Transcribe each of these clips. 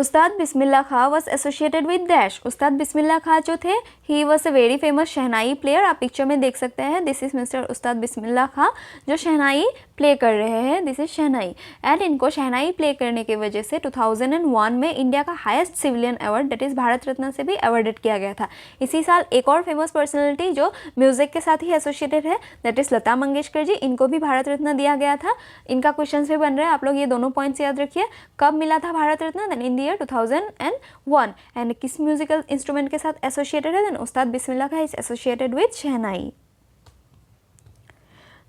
Ustad Bismillah Khan was associated with dash. उस्ताद बिस्मिल्लाह खां जो थे he was a very famous shehnai player. आप picture में देख सकते हैं, दिस इज़ मिस्टर उस्ताद बिस्मिल्लाह खां जो शहनाई प्ले कर रहे हैं, दिस इज़ शहनाई। एंड इनको शहनाई प्ले करने की वजह से 2001 में इंडिया का highest civilian award that is Bharat Ratna से भी अवार्डेड किया गया था। इसी साल एक और फेमस पर्सनैलिटी जो म्यूज़िक के साथ ही एसोसिएटेड है दैट इज़ लता मंगेशकर जी, इनको भी भारत रत्न दिया गया था। इनका क्वेश्चन भी बन रहा है, आप लोग ये दोनों पॉइंट्स याद रखिए। कब मिला था Bharat Ratna? Then in the year 2001। And किस म्यूजिकल इंस्ट्रूमेंट के साथ एसोसिएटेड है? Then Ustad Bismillah Khan is associated with shehnai.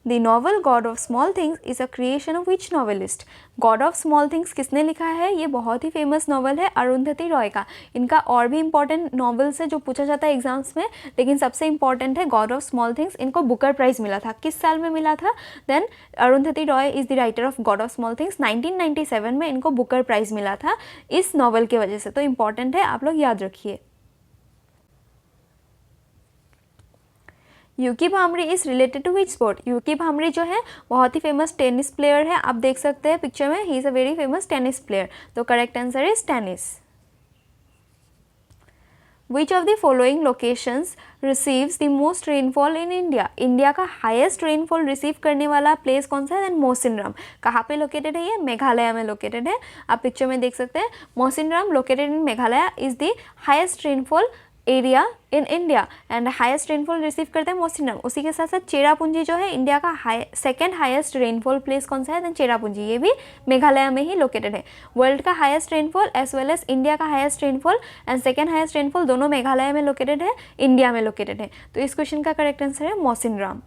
The novel God of Small Things is a creation of which novelist? God of Small Things किसने लिखा है? ये बहुत ही फेमस नॉवल है अरुंधति रॉय का। इनका और भी इंपॉर्टेंट नॉवेल्स है जो पूछा जाता है एग्जाम्स में, लेकिन सबसे इंपॉर्टेंट है गॉड ऑफ स्मॉल थिंग्स। इनको बुकर प्राइज मिला था, किस साल में मिला था? Then Arundhati Roy is the writer of God of Small Things. 1997 में इनको बुकर प्राइज मिला था इस नॉवल की वजह से, तो इंपॉर्टेंट है, आप लोग याद रखिए। Yuki Bhambri is related to which sport? Yuki Bhambri जो है बहुत ही फेमस टेनिस प्लेयर है, आप देख सकते हैं पिक्चर में, he is a very famous tennis player. तो correct answer is tennis. Which of the following locations receives the most rainfall in India? India का हाईएस्ट रेनफॉल रिसीव करने वाला प्लेस कौन सा है? देन मौसिनराम। कहाँ पे लोकेटेड है? ये मेघालय में लोकेटेड है, आप पिक्चर में देख सकते हैं। Mawsynram located in Meghalaya is the highest rainfall area in India and highest rainfall receive करते हैं मौसिनराम। उसी के साथ साथ चेरापूंजी जो है इंडिया का सेकंड हाईएस्ट रेनफॉल प्लेस कौन सा है? देन चेरापूंजी, ये भी मेघालय में ही लोकेटेड है। वर्ल्ड का highest rainfall as well as India का highest rainfall and second highest rainfall दोनों मेघालय में लोकेटेड है, इंडिया में लोकेटेड है। तो इस क्वेश्चन का करेक्ट आंसर है Mawsynram.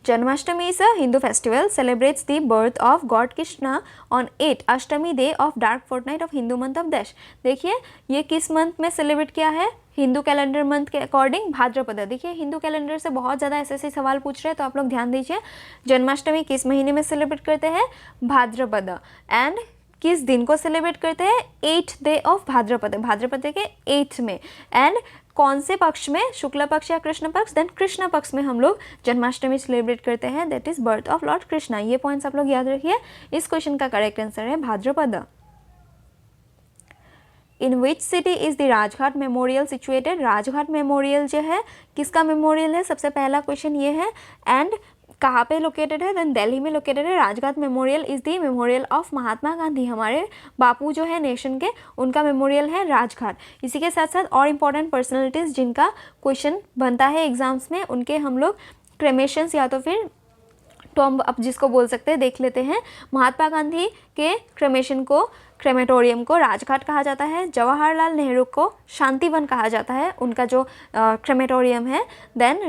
Janmashtami is a Hindu festival celebrates the birth of God Krishna on 8 Ashtami day of dark fortnight of Hindu month of Dash। देखिए ये किस मंथ में सेलिब्रेट किया है? हिंदू कैलेंडर मंथ के अकॉर्डिंग भाद्रपद। देखिए हिंदू कैलेंडर से बहुत ज़्यादा ऐसे सवाल पूछ रहे हैं, तो आप लोग ध्यान दीजिए। जन्माष्टमी किस महीने में सेलिब्रेट करते हैं? भाद्रपद। एंड किस दिन को सेलिब्रेट करते हैं? 8th डे ऑफ भाद्रपद, भाद्रपद के 8th में। एंड कौन से पक्ष में? शुक्ल पक्ष या कृष्ण पक्ष? देन कृष्ण पक्ष में हम लोग जन्माष्टमी सेलिब्रेट करते हैं, that is birth of Lord Krishna. ये पॉइंट्स आप लोग याद रखिए। इस क्वेश्चन का करेक्ट आंसर है Bhadrapada. In which city is the Rajghat memorial situated? Rajghat memorial जो है किसका मेमोरियल है? सबसे पहला क्वेश्चन ये है। एंड कहाँ पे लोकेटेड है? देन दिल्ली में लोकेटेड है। Rajghat memorial is the memorial of Mahatma Gandhi, हमारे बापू जो है नेशन के, उनका मेमोरियल है राजघाट। इसी के साथ साथ और इम्पॉर्टेंट पर्सनैलिटीज़ जिनका क्वेश्चन बनता है एग्जाम्स में, उनके हम लोग क्रेमेशंस या तो फिर टॉम्ब अब जिसको बोल सकते हैं देख लेते हैं। महात्मा गांधी के क्रेमेशन को, क्रेमेटोरियम को राजघाट कहा जाता है। जवाहरलाल नेहरू को शांतिवन कहा जाता है, उनका जो क्रेमेटोरियम है। Then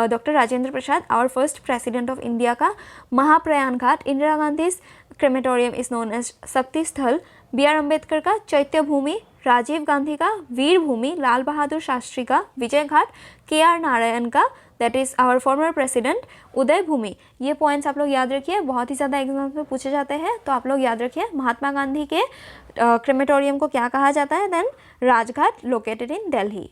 doctor Rajendra Prasad our first president of India का Mahaprayan Ghat. Indira Gandhi crematorium is known as Shakti Sthal. B are Ambedkar का चैत्य भूमि। राजीव गांधी का वीर भूमि। लाल बहादुर शास्त्री का विजय घाट। के आर नारायण का that is our former president Uday Bhumi. ये पॉइंट्स आप लोग याद रखिए, बहुत ही ज़्यादा एग्जाम में पूछे जाते हैं, तो आप लोग याद रखिए। महात्मा गांधी के क्रेमेटोरियम को क्या कहा जाता है? Then Rajghat located in Delhi.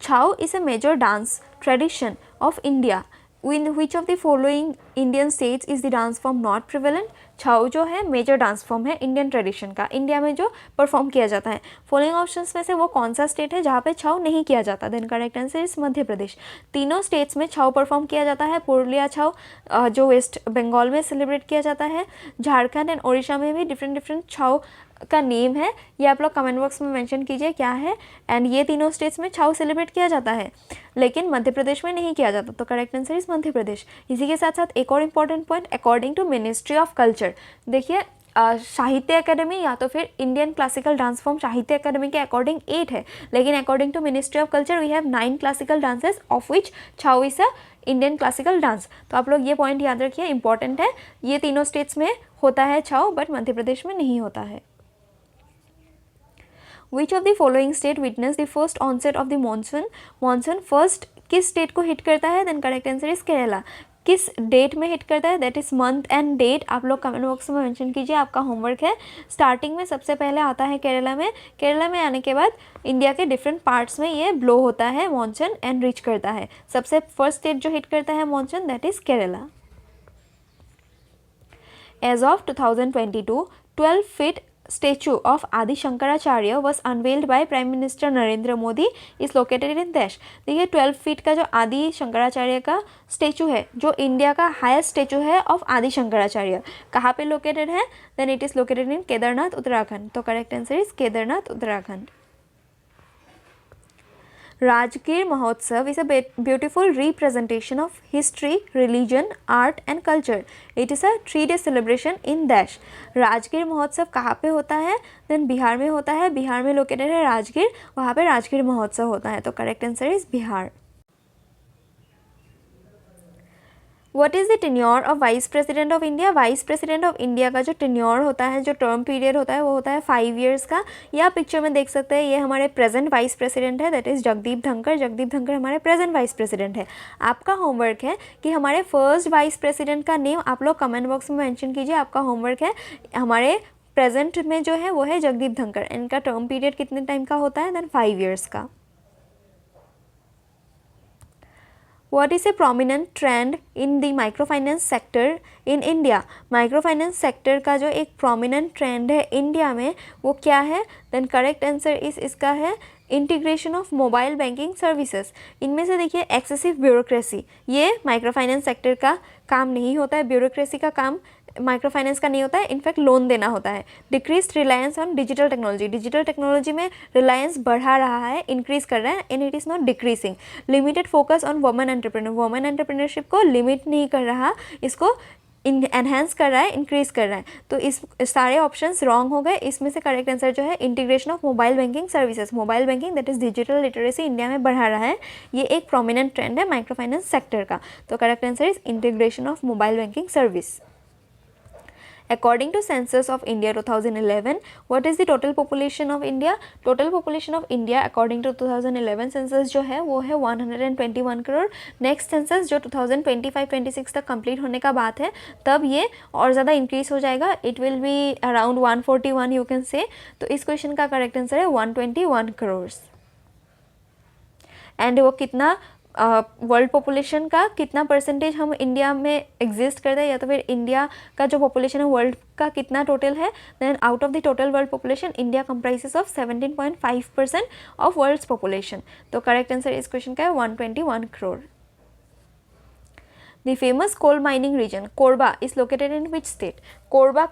Chhau is a major dance tradition of India. In which of the following Indian states is the dance form not prevalent? Chhau जो है मेजर डांस फॉर्म है इंडियन ट्रेडिशन का, इंडिया में जो परफॉर्म किया जाता है। फॉलोइंग ऑप्शंस में से वो कौन सा स्टेट है जहाँ पे छाऊ नहीं किया जाता? Then correct answer is Madhya प्रदेश। तीनों स्टेट्स में छाऊ परफॉर्म किया जाता है। पुरुलिया छाऊ जो वेस्ट बंगाल में सेलिब्रेट किया जाता है। झारखंड एंड उड़ीसा में भी डिफरेंट छाऊ का नेम है, ये आप लोग कमेंट बॉक्स में मेंशन कीजिए क्या है। एंड ये तीनों स्टेट्स में छाऊ सेलिब्रेट किया जाता है, लेकिन मध्य प्रदेश में नहीं किया जाता, तो correct answer is Madhya Pradesh. इसी के साथ साथ एक और important point, according to Ministry of Culture. देखिए साहित्य अकेडमी या तो फिर Indian classical dance form Sahitya Akademi के अकॉर्डिंग 8 है, लेकिन according to Ministry of Culture we have 9 classical dances of which Chhau is a Indian classical dance. तो आप लोग ये पॉइंट याद रखिए, इंपॉर्टेंट है। ये तीनों स्टेट्स में होता है छाऊ, बट मध्य प्रदेश में नहीं होता है। Which of the following state witnessed the first onset of the monsoon? Monsoon first किस स्टेट को हिट करता है? Then correct answer is Kerala. किस डेट में हिट करता है? That is month and date. आप लोग कमेंट बॉक्स में मेंशन कीजिए, आपका होमवर्क है। स्टार्टिंग में सबसे पहले आता है केरला में। केरला में आने के बाद इंडिया के डिफरेंट पार्ट्स में ये ब्लो होता है मॉनसून एंड रीच करता है। सबसे फर्स्ट स्टेट जो हिट करता है monsoon that is Kerala. As of 2022, 12 feet statue of Adi Shankaracharya was unveiled by Prime Minister Narendra Modi is located in देश। देखिए 12 फीट का जो आदि शंकराचार्य का स्टेचू है, जो इंडिया का हाईएस्ट स्टेचू है ऑफ आदि शंकराचार्य, कहाँ पे लोकेटेड है? Then it is located in Kedarnath Uttarakhand. तो correct answer is Kedarnath Uttarakhand. Rajgir Mahotsav is a beautiful representation of history, religion, art and culture. It is a 3-day celebration in Dash. Rajgir महोत्सव कहाँ पे होता है? देन बिहार में होता है। बिहार में लोकेटेड है राजगीर, वहाँ पे राजगीर महोत्सव होता है। तो correct answer is Bihar. What is the tenure of vice president of India? Vice president of India का जो टेन्योर होता है, जो टर्म पीरियड होता है, वो होता है 5 ईयर्स का। या पिक्चर में देख सकते हैं, ये हमारे प्रेजेंट वाइस प्रेसिडेंट है, दैट इज़ जगदीप धनखड़। जगदीप धनखड़ हमारे प्रेजेंट वाइस प्रेसिडेंट है। आपका होमवर्क है कि हमारे फर्स्ट वाइस प्रेसिडेंट का नेम आप लोग कमेंट बॉक्स में मेंशन कीजिए। आपका होमवर्क है, हमारे प्रेजेंट में जो है वो है जगदीप धनखड़। इनका टर्म पीरियड कितने टाइम का होता है? देन 5 ईयर्स का। What is a prominent trend in the microfinance sector in India? Microfinance sector का जो एक प्रोमिनेंट ट्रेंड है इंडिया में, वो क्या है? देन करेक्ट आंसर इस इसका है integration of mobile banking services. इनमें से देखिए एक्सेसिव ब्यूरोक्रेसी, ये माइक्रोफाइनेंस सेक्टर का काम नहीं होता है। ब्यूरोक्रेसी का काम माइक्रोफाइनेंस का नहीं होता है, इनफैक्ट लोन देना होता है। Decrease reliance on digital technology, digital technology में रिलायंस बढ़ा रहा है, इंक्रीज कर रहा है, and it is not decreasing. Limited focus on women entrepreneur, women entrepreneurship को लिमिट नहीं कर रहा, इसको एनहेंस कर रहा है, इंक्रीज कर रहा है। तो इस सारे ऑप्शंस रॉन्ग हो गए। इसमें से करेक्ट आंसर जो है integration of mobile banking services, mobile banking that is digital literacy India में बढ़ा रहा है। ये एक प्रोमिनेंट ट्रेंड है माइक्रोफाइनेंस सेक्टर का। तो correct answer is integration of mobile banking service. According to census of India 2011, what is the total population of India? Total population of India according to 2011 census जो है वो है 121 crore. Next census जो 2025-26 तक complete होने का बात है, तब ये और ज़्यादा इंक्रीज हो जाएगा। It will be around 141 you can say. तो इस क्वेश्चन का करेक्ट आंसर है 121 करोड़। एंड वो कितना वर्ल्ड पॉपुलेशन का कितना परसेंटेज हम इंडिया में एग्जिस्ट करते हैं, या तो फिर इंडिया का जो पॉपुलेशन है वर्ल्ड का कितना टोटल है? Then out of the total world population India comprises of 17.5% of world's population. तो करेक्ट आंसर इस क्वेश्चन का है 121 crore. The famous coal mining region Korba is located in which state? Korba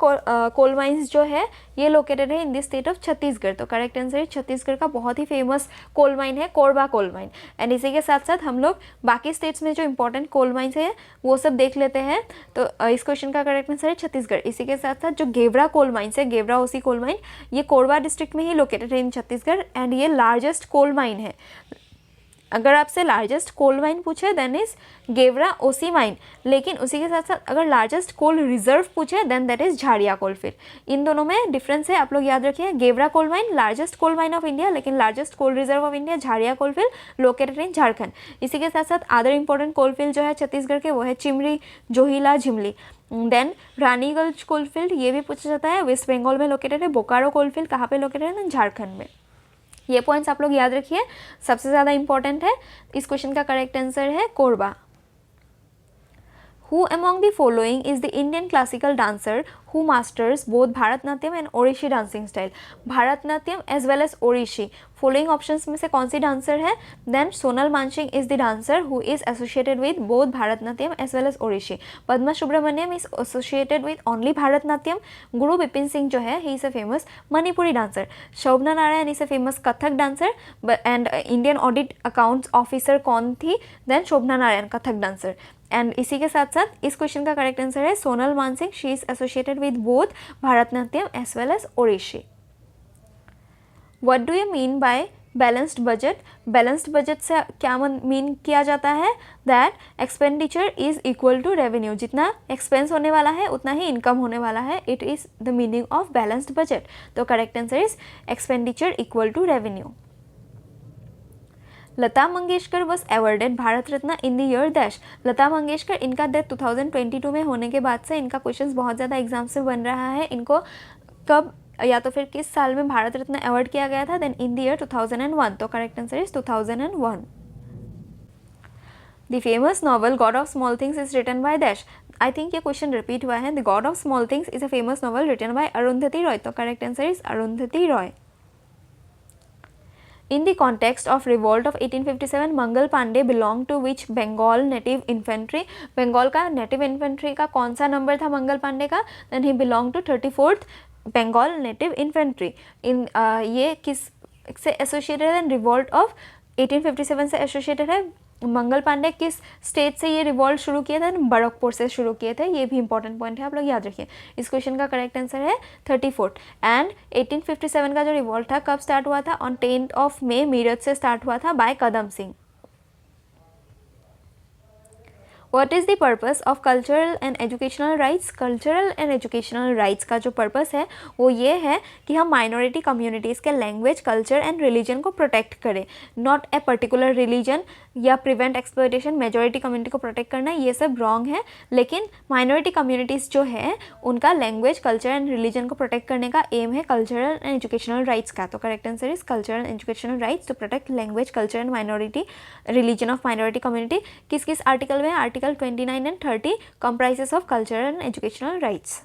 coal mines जो है ये लोकेटेड है in the state of Chhattisgarh. तो correct answer है छत्तीसगढ़ का बहुत ही फेमस कोल माइन है कोरबा कोल माइन। एंड इसी के साथ साथ हम लोग बाकी स्टेट्स में जो इंपॉर्टेंट कोल माइंस है वो सब देख लेते हैं। तो इस क्वेश्चन का करेक्ट आंसर है छत्तीसगढ़। इसी के साथ साथ जो गेवरा कोल माइंस है, गेवरा ओसी कोल माइन, ये कोरबा डिस्ट्रिक्ट में ही लोकेटेड है इन छत्तीसगढ़, एंड ये लार्जेस्ट कोल माइन है। अगर आपसे लार्जेस्ट कोल माइन पूछे then is Gevra OC mine, लेकिन उसी के साथ साथ अगर लार्जेस्ट कोल रिजर्व पूछे then that is Jharia coalfield. इन दोनों में डिफरेंस है, आप लोग याद रखिए। Gevra coal mine largest coal mine of India, लेकिन largest coal reserve of India Jharia coalfield located in Jharkhand. इसी के साथ साथ अदर इंपॉर्टेंट कोलफील्ड जो है छत्तीसगढ़ के वो है चिमरी, जोहिला, झिमली। देन रानीगंज कोलफील्ड ये भी पूछा जाता है, वेस्ट बंगाल में लोकेटेड है। बोकारो कोलफील्ड कहाँ पे लोकेटेड है? झारखंड में। ये पॉइंट्स आप लोग याद रखिए, सबसे ज़्यादा इंपॉर्टेंट है। इस क्वेश्चन का करेक्ट आंसर है Korba. Who among the following is the Indian classical dancer who masters both Bharatnatyam and Orishi dancing style? Bharatnatyam as well as Orishi, following options में से कौन सी डांसर है? Then Sonal Manching is the dancer who is associated with both Bharatnatyam as well as Orishi. Padma Subramaniam is associated with only Bharatnatyam. Guru Bipin Singh जो है he is a famous Manipuri dancer. Shobna Narayan is a famous Kathak dancer. And Indian Audit Accounts Officer कौन थी? Then Shobna Narayan Kathak dancer. And इसी के साथ साथ इस question का करेक्ट आंसर है Sonal Mansingh. She is associated with both Bharatanatyam as well as Odissi. What do you mean by balanced budget? Balanced budget से क्या मीन किया जाता है? That expenditure is equal to revenue, जितना एक्सपेंस होने वाला है उतना ही इनकम होने वाला है। It is the meaning of balanced budget. तो correct answer is expenditure equal to revenue. Lata Mangeshkar was awarded Bharat Ratna in the year dash. Lata Mangeshkar, इनका डेथ 2022 में होने के बाद से इनका क्वेश्चन बहुत ज़्यादा एग्जाम से बन रहा है। इनको कब या तो फिर किस साल में भारत रत्न अवार्ड किया गया था? Then in the year 2001। तो correct answer is 2001। The famous novel God of Small Things is written by dash. I think ये क्वेश्चन रिपीट हुआ है. The God of Small Things is a famous novel written by Arundhati Roy. तो correct answer is Arundhati Roy. In the context of revolt of 1857, Mangal Pandey belong to which Bengal native infantry? Bengal का native infantry का कौन सा number था मंगल पांडे का? Then he belong to 34th Bengal native infantry. ये किस से एसोसिएटेड है? रिवॉल्ट ऑफ 1857 से एसोसिएटेड है. मंगल पांडे किस स्टेट से ये रिवॉल्ट शुरू किए थे? बड़कपुर से शुरू किए थे. ये भी इंपॉर्टेंट पॉइंट है, आप लोग याद रखिए. इस क्वेश्चन का करेक्ट आंसर है 34th. एंड 1857 का जो रिवॉल्ट था कब स्टार्ट हुआ था? ऑन 10 मई मीरठ से स्टार्ट हुआ था by Kadam Singh. What is the purpose of cultural and educational rights? Cultural and educational rights का जो पर्पस है वो ये है कि हम माइनॉरिटी कम्युनिटीज़ के लैंग्वेज, कल्चर एंड रिलीजन को प्रोटेक्ट करें. नॉट ए पर्टिकुलर रिलीजन या प्रिवेंट एक्सप्लॉयटेशन. मेजॉरिटी कम्युनिटी को प्रोटेक्ट करना ये सब रॉन्ग है, लेकिन माइनॉरिटी कम्युनिटीज़ जो है उनका लैंग्वेज, कल्चर एंड रिलीजन को प्रोटेक्ट करने का एम है कल्चरल एंड एजुकेशनल राइट्स का. तो correct answer is cultural and educational rights to protect language, culture and minority religion of minority community. किस किस आर्टिकल में? Article 29 and 30 comprises of cultural and educational rights.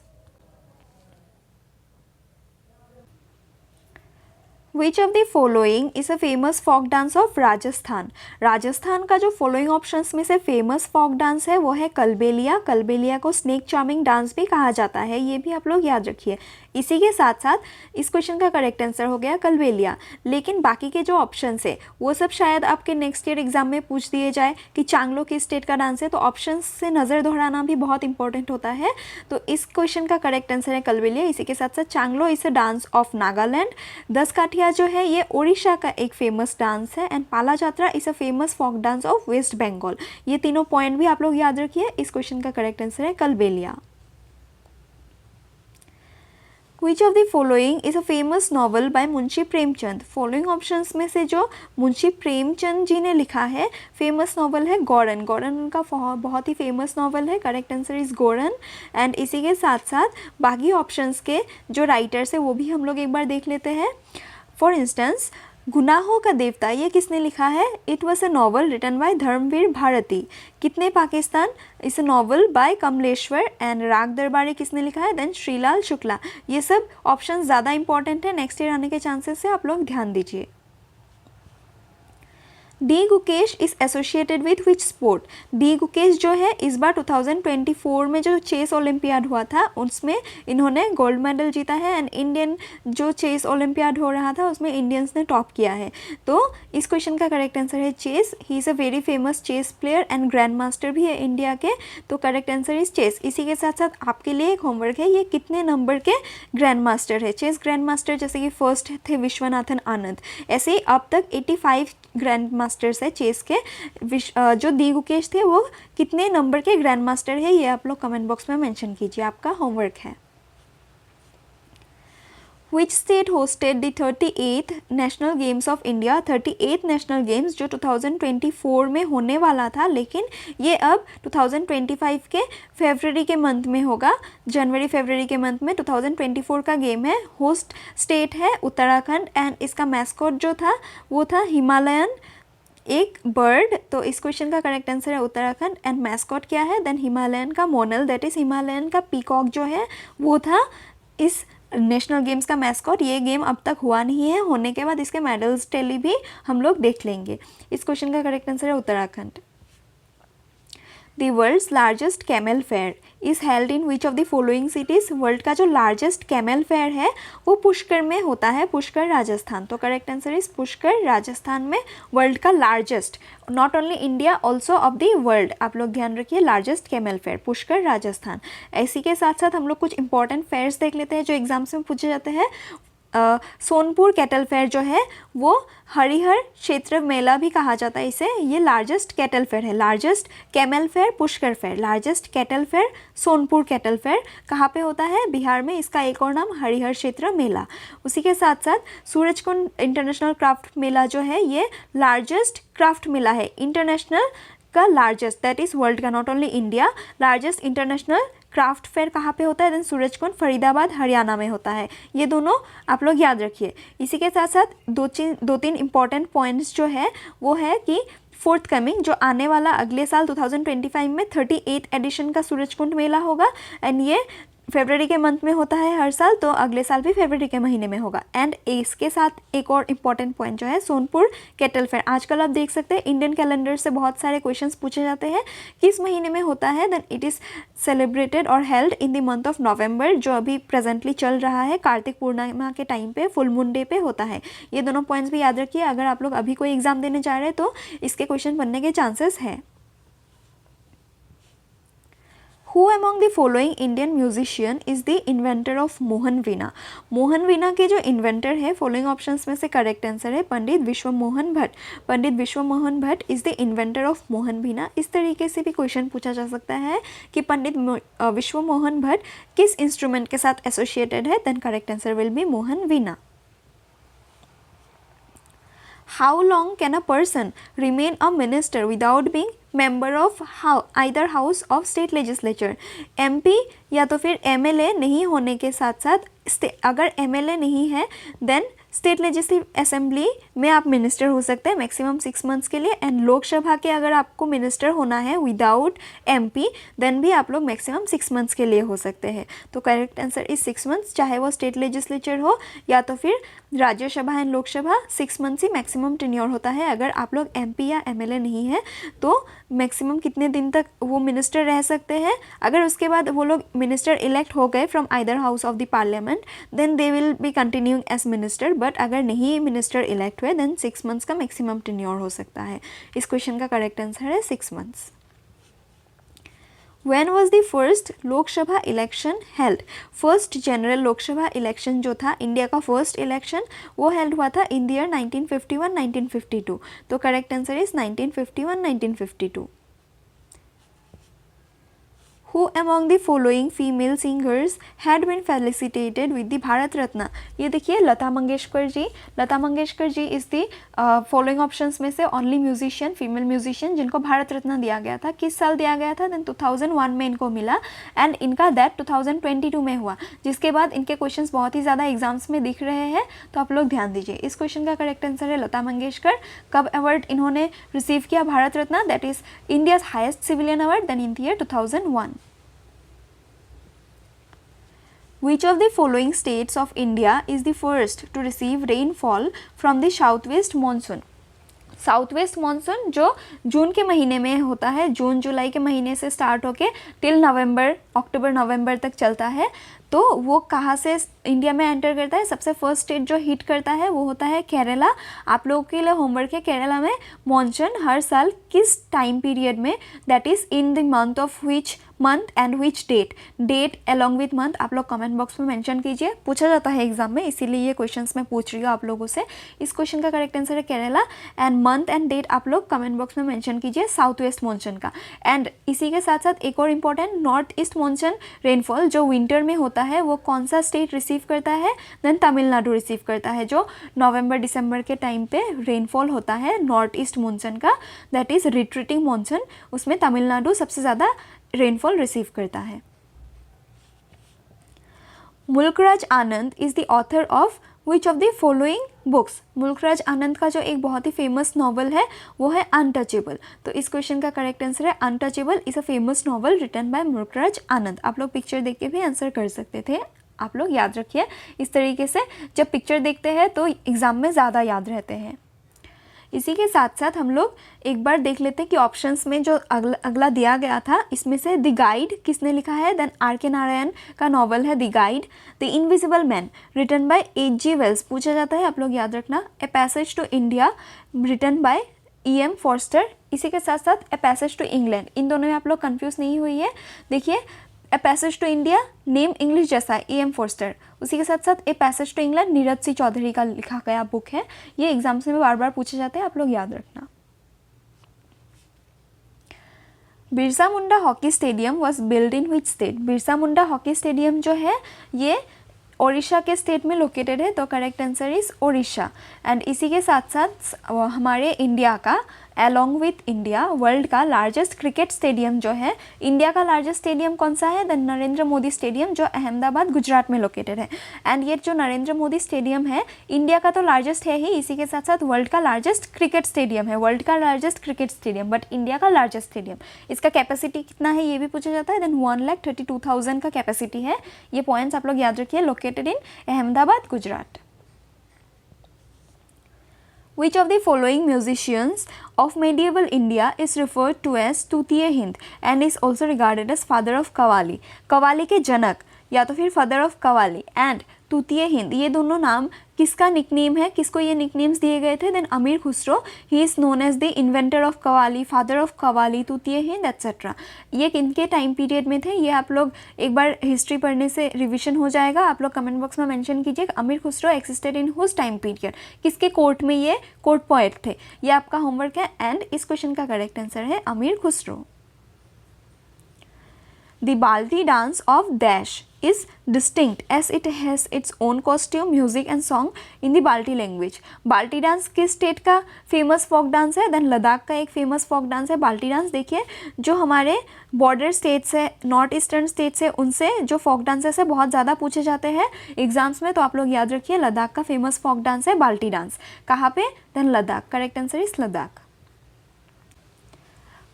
Which of the following is a famous folk dance of Rajasthan? Rajasthan का जो following options में से famous folk dance है वो है कलबेलिया. कलबेलिया को स्नेक चार्मिंग डांस भी कहा जाता है, ये भी आप लोग याद रखिए. इसी के साथ साथ इस क्वेश्चन का करेक्ट आंसर हो गया कलबेलिया. लेकिन बाकी के जो ऑप्शंस है वो सब शायद आपके नेक्स्ट ईयर एग्जाम में पूछ दिए जाए कि चांगलो किस स्टेट का डांस है, तो ऑप्शंस से नज़र दोहराना भी बहुत इंपॉर्टेंट होता है. तो इस क्वेश्चन का करेक्ट आंसर है कलबेलिया. इसी के साथ साथ चांगलो is a dance of Nagaland. 10 काठिया जो है ये उड़ीसा का एक फेमस डांस है. And Pala Jatra is a famous folk dance of West Bengal. ये तीनों पॉइंट भी आप लोग याद रखिए. इस क्वेश्चन का करेक्ट आंसर है Kalbelia. Which of the following is a famous novel by Munshi Premchand? Following options में से जो मुंशी प्रेमचंद जी ने लिखा है फेमस नॉवल है गौरन. गौरन उनका बहुत ही फेमस नॉवल है. करेक्ट आंसर इज गौरन. एंड इसी के साथ साथ बाकी ऑप्शंस के जो राइटर्स है वो भी हम लोग एक बार देख लेते हैं. फॉर इंस्टेंस गुनाहों का देवता ये किसने लिखा है? It was a novel written by Dharamvir Bharati. Kitne Pakistan इस नॉवल बाय कमलेश्वर. एंड राग दरबारी किसने लिखा है? देन श्रीलाल शुक्ला. ये सब ऑप्शन ज़्यादा इंपॉर्टेंट है, नेक्स्ट ईयर आने के चांसेस से आप लोग ध्यान दीजिए. D Gukesh is associated with which sport? D Gukesh जो है इस बार 2024 में जो चेस ओलंपियाड हुआ था उसमें इन्होंने गोल्ड मेडल जीता है. एंड इंडियन जो चेस ओलंपियाड हो रहा था उसमें इंडियंस ने टॉप किया है. तो इस क्वेश्चन का करेक्ट आंसर है chess. He is a very famous chess player and grandmaster भी है इंडिया के. तो करेक्ट आंसर इज चेस. इसी के साथ साथ आपके लिए एक होमवर्क है, ये कितने नंबर के ग्रैंड मास्टर है? चेस ग्रैंड मास्टर जैसे कि फर्स्ट थे विश्वनाथन आनंद, ऐसे ही अब तक 85 ग्रैंड मास्टर्स है चेस के. जो दी गुकेश थे वो कितने नंबर के ग्रैंड मास्टर है ये आप लोग कमेंट बॉक्स में मेंशन कीजिए, आपका होमवर्क है. Which state hosted the 38th National Games of India? 38th national games जो 2024 में होने वाला था, लेकिन ये अब 2025 के फरवरी के मंथ में होगा. जनवरी फरवरी के मंथ में 2024 का गेम है. होस्ट स्टेट है उत्तराखंड. एंड इसका मैस्कॉट जो था वो था हिमालयन एक बर्ड. तो इस क्वेश्चन का करेक्ट आंसर है उत्तराखंड. एंड मैस्कॉट क्या है? देन हिमालयन का मोनल, दैट इज़ हिमालयन का पीकॉक जो है वो था इस नेशनल गेम्स का मैस्कॉट. ये गेम अब तक हुआ नहीं है, होने के बाद इसके मेडल्स टैली भी हम लोग देख लेंगे. इस क्वेश्चन का करेक्ट आंसर है Uttarakhand. The world's largest camel fair is held in which of the following cities? World का जो लार्जेस्ट कैमल फेयर है वो पुष्कर में होता है, पुष्कर राजस्थान. तो correct answer is Pushkar Rajasthan में वर्ल्ड का largest, not only India also of the world. आप लोग ध्यान रखिए, largest camel fair Pushkar Rajasthan. इसी के साथ साथ हम लोग कुछ इंपॉर्टेंट फेयर्स देख लेते हैं जो एग्जाम्स में पूछे जाते हैं. सोनपुर कैटल फेयर जो है वो हरिहर क्षेत्र मेला भी कहा जाता है इसे. ये लार्जेस्ट कैटल फेयर है. Largest camel fair Pushkar fair, largest cattle fair Sonpur cattle fair. कहाँ पे होता है? बिहार में. इसका एक और नाम हरिहर क्षेत्र मेला. उसी के साथ साथ सूरजकुंड इंटरनेशनल क्राफ्ट मेला जो है ये लार्जेस्ट क्राफ्ट मेला है इंटरनेशनल का, लार्जेस्ट, दैट इज़ वर्ल्ड का, not only India. Largest international craft fair कहाँ पे होता है? देन सूरजकुंड फरीदाबाद हरियाणा में होता है. ये दोनों आप लोग याद रखिए. इसी के साथ साथ दो तीन इंपॉर्टेंट पॉइंट्स जो है वो है कि फोर्थ कमिंग, जो आने वाला अगले साल 2025 में 38 एडिशन का सूरजकुंड मेला होगा, एंड ये फरवरी के मंथ में होता है हर साल, तो अगले साल भी फरवरी के महीने में होगा। एंड इसके साथ एक और इम्पॉर्टेंट पॉइंट जो है सोनपुर कैटल फेयर। आजकल आप देख सकते हैं इंडियन कैलेंडर से बहुत सारे क्वेश्चंस पूछे जाते हैं किस महीने में होता है, देन इट इज़ सेलिब्रेटेड और held in the month of November, जो अभी प्रेजेंटली चल रहा है, कार्तिक पूर्णिमा के टाइम पे, फुल मून डे पे होता है। ये दोनों पॉइंट्स भी याद रखिए, अगर आप लोग अभी कोई एग्जाम देने जा रहे हैं तो इसके क्वेश्चन बनने के चांसेस हैं। Who among the following Indian musician is the inventor of Mohan वीणा? मोहन वीणा के जो इन्वेंटर है, फॉलोइंग ऑप्शंस में से करेक्ट आंसर है पंडित Vishwa Mohan Bhatt. Pandit Vishwa Mohan Bhatt is the inventor of Mohan Veena. इस तरीके से भी क्वेश्चन पूछा जा सकता है कि पंडित विश्व मोहन भट्ट किस इंस्ट्रूमेंट के साथ एसोसिएटेड है, then correct answer will be Mohan Veena. How long can a person remain a minister without being member of either house of state legislature? MP या तो फिर MLA नहीं होने के साथ साथ अगर MLA नहीं है देन स्टेट लेजिस्लेटिव असेंबली में आप मिनिस्टर हो सकते हैं मैक्सिमम 6 मंथ्स के लिए। एंड लोकसभा के अगर आपको मिनिस्टर होना है विदाउट MP देन भी आप लोग मैक्सिमम 6 मंथ्स के लिए हो सकते हैं। तो करेक्ट आंसर इज 6 मंथ्स, चाहे वो स्टेट लेजिस्लेचर हो या तो फिर Rajya Sabha and Lok Sabha, 6 months he maximum tenure होता है। अगर आप लोग MP या MLA नहीं है तो मैक्सिमम कितने दिन तक वो मिनिस्टर रह सकते हैं, अगर उसके बाद वो लोग मिनिस्टर इलेक्ट हो गए from either house of the parliament then they will be continuing as minister, but अगर नहीं मिनिस्टर इलेक्ट हुए देन 6 मंथ्स का मैक्सिमम टेन्योर हो सकता है। इस क्वेश्चन का करेक्ट आंसर है 6 months. When was the first Lok Sabha election held? First general Lok Sabha election जो था, इंडिया का फर्स्ट इलेक्शन, वो हेल्ड हुआ था इन द ईयर 1951-1952। तो correct answer is 1951-1952। Who among the following female singers had been felicitated with the Bharat Ratna? ये देखिए Lata Mangeshkar ji. Lata Mangeshkar ji is the following options में से ओनली म्यूजिशियन, फीमेल म्यूजिशियन जिनको भारत रत्न दिया गया था। किस साल दिया गया था? देन 2001 में इनको मिला एंड इनका दैट 2022 में हुआ, जिसके बाद इनके क्वेश्चंस बहुत ही ज़्यादा एग्जाम्स में दिख रहे हैं, तो आप लोग ध्यान दीजिए। इस क्वेश्चन का करेक्ट आंसर है लता मंगेशकर। कब अवार्ड इन्होंने रिसीव किया Bharat Ratna? That is India's highest civilian award, then in the year 2001। Which of the following states of India is the first to receive rainfall from the southwest monsoon? South west monsoon जो जून के महीने में होता है, जून जुलाई के महीने से स्टार्ट होके टिल नवंबर, अक्टूबर नवंबर तक चलता है, तो वो कहाँ से इंडिया में एंटर करता है? सबसे फर्स्ट स्टेट जो हिट करता है वो होता है केरला। आप लोगों के लिए होमवर्क है, केरला में मॉनसून हर साल किस टाइम पीरियड में, that is in the month of which month and which date, date along with month आप लोग कमेंट बॉक्स में मेंशन कीजिए। पूछा जाता है एग्जाम में, इसीलिए ये क्वेश्चंस मैं पूछ रही हूँ आप लोगों से। इस क्वेश्चन का करेक्ट आंसर है Kerala and month and date आप लोग कमेंट बॉक्स में मेंशन कीजिए साउथ वेस्ट मानसून का। एंड इसी के साथ साथ एक और important, north east monsoon rainfall जो विंटर में होता है वो कौन सा स्टेट रिसीव करता है? देन तमिलनाडु रिसीव करता है, जो नवंबर दिसंबर के टाइम पे रेनफॉल होता है नॉर्थ ईस्ट मानसून का, दैट इज़ रिट्रीटिंग मानसून, उसमें तमिलनाडु सबसे ज़्यादा रेनफॉल रिसीव करता है। Mulk Raj Anand is the author of which of the following books? Mulk Raj Anand का जो एक बहुत ही फेमस नॉवल है वो है अनटचेबल। तो इस क्वेश्चन का करेक्ट आंसर है untouchable is a famous novel written by Mulk Raj Anand. आप लोग पिक्चर देख के भी आंसर कर सकते थे, आप लोग याद रखिए। इस तरीके से जब पिक्चर देखते हैं तो एग्ज़ाम में ज़्यादा याद रहते हैं। इसी के साथ साथ हम लोग एक बार देख लेते हैं कि ऑप्शंस में जो अगला दिया गया था इसमें से द गाइड किसने लिखा है? Then R.K. नारायण का नॉवल है the guide. The invisible man written by H.G. Wells पूछा जाता है, आप लोग याद रखना। A passage to India written by E.M. Forster. इसी के साथ साथ ए पैसेज टू इंग्लैंड, इन दोनों में आप लोग कंफ्यूज नहीं हुई है। देखिए a passage to India name English जैसा है, E.M. फॉस्टर। उसी के साथ साथ a passage to England Neeraj C Chaudhuri का लिखा गया बुक है। ये एग्जाम्स में बार बार पूछे जाते हैं, आप लोग याद रखना। Birsa Munda hockey stadium was build in which state? Birsa Munda hockey stadium जो है ये ओडिशा के स्टेट में लोकेटेड है, तो correct answer is Odisha. And इसी के साथ साथ हमारे इंडिया का अलॉन्ग विथ इंडिया वर्ल्ड का लार्जेस्ट क्रिकेट स्टेडियम जो है, इंडिया का लार्जेस्ट स्टेडियम कौन सा है? द नरेंद्र मोदी स्टेडियम, जो अहमदाबाद गुजरात में लोकेटेड है। एंड ये जो नरेंद्र मोदी स्टेडियम है इंडिया का तो लार्जेस्ट है ही, इसी के साथ साथ वर्ल्ड का लार्जेस्ट क्रिकेट स्टेडियम है, वर्ल्ड का largest cricket stadium, but India का लार्जेस्ट स्टेडियम। इसका कैपेसिटी कितना है ये भी पूछा जाता है। देन 1,32,000 का कैपेसिटी है। ये पॉइंट्स आप लोग याद रखिए। Located in Ahmedabad Gujarat. Which of the following musicians of medieval India is referred to as Tutiya Hind and is also regarded as father of Qawwali? Qawwali के जनक या तो फिर father of qawwali and Tutiya Hind, ये दोनों नाम किसका निकनेम है? किसको ये निकनेम्स दिए गए थे? Then Amir Khusro, he is known as the inventor of qawwali, father of qawwali, Tutiya Hind etcetera. ये किनके टाइम पीरियड में थे? ये आप लोग एक बार हिस्ट्री पढ़ने से रिविजन हो जाएगा। आप लोग कमेंट बॉक्स में मेंशन कीजिए Amir Khusrau existed in whose time period, किसके कोर्ट में ये कोर्ट पोएट थे। ये आपका होमवर्क है एंड इस क्वेश्चन का करेक्ट आंसर है अमीर Khusro. The Balti dance of Dash is distinct as it has its own costume, music and song in the Balti language. बाल्टी डांस किस स्टेट का फेमस फोक डांस है? देन लद्दाख का एक फेमस फोक डांस है बाल्टी डांस। देखिए जो हमारे बॉर्डर स्टेट्स है, नॉर्थ ईस्टर्न स्टेट्स है, उनसे जो फोक डांसेस है बहुत ज़्यादा पूछे जाते हैं एग्जाम्स में, तो आप लोग याद रखिए लद्दाख का फेमस फोक डांस है बाल्टी डांस। कहाँ पे? Then Ladakh. Correct answer is Ladakh.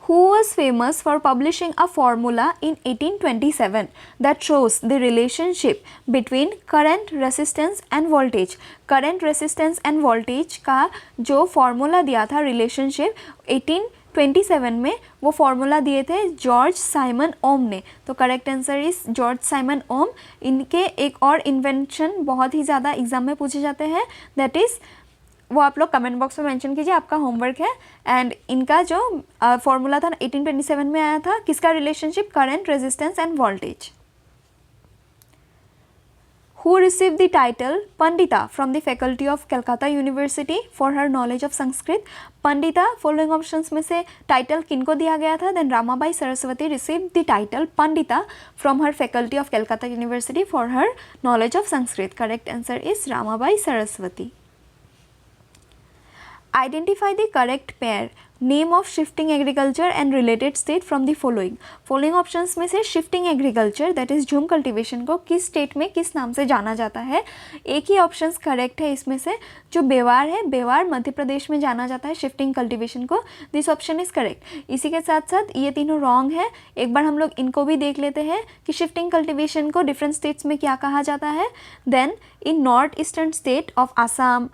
Who was famous for publishing a formula in 1827 that shows the relationship between current, resistance and voltage? Current, resistance and voltage का जो फॉर्मूला दिया था रिलेशनशिप 1827 में, वो फॉर्मूला दिए थे जॉर्ज साइमन ओम ने। तो correct answer is George Simon Ohm. इनके एक और इन्वेंशन बहुत ही ज़्यादा एग्जाम में पूछे जाते हैं, दैट इज़ वो आप लोग कमेंट बॉक्स में मेंशन कीजिए, आपका होमवर्क है। एंड इनका जो फॉर्मूला था 1827 में आया था, किसका relationship? Current, resistance end voltage. Who received the title Pandita from the faculty of Calcutta University for her knowledge of Sanskrit? Pandita following options में से टाइटल किनको दिया गया था? Then Ramabai Saraswati received the title Pandita from her faculty of Calcutta university for her knowledge of Sanskrit. Correct answer is Ramabai Saraswati. Identify the correct pair name of shifting agriculture and related state from the following. Following options में से shifting agriculture that is झूम cultivation को किस state में किस नाम से जाना जाता है? एक ही ऑप्शंस करेक्ट है इसमें से, जो बेवार है, बेवार मध्य प्रदेश में जाना जाता है शिफ्टिंग कल्टीवेशन को। This option is correct. इसी के साथ साथ ये तीनों रॉन्ग है। एक बार हम लोग इनको भी देख लेते हैं कि शिफ्टिंग कल्टीवेशन को डिफरेंट स्टेट्स में क्या कहा जाता है। Then in north eastern state of Assam,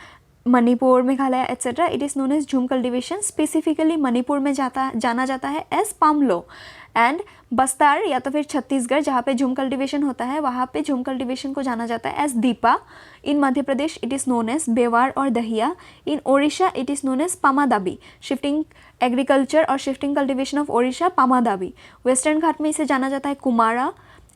Manipur, Meghalaya etcetera it is known as jhum cultivation. Specifically Manipur में जाना जाता है एज पामलो। एंड बस्तार या तो फिर छत्तीसगढ़ जहाँ पे झूम कल्टीवेशन होता है, वहाँ पे झूम कल्टीवेशन को जाना जाता है as Deepa. In Madhya Pradesh it is known as Bewar और Dahiya. In Odisha it is known as Pamadabi. Shifting agriculture और shifting cultivation of Odisha Pamadabi. Western Ghat में इसे जाना जाता है कुमारा।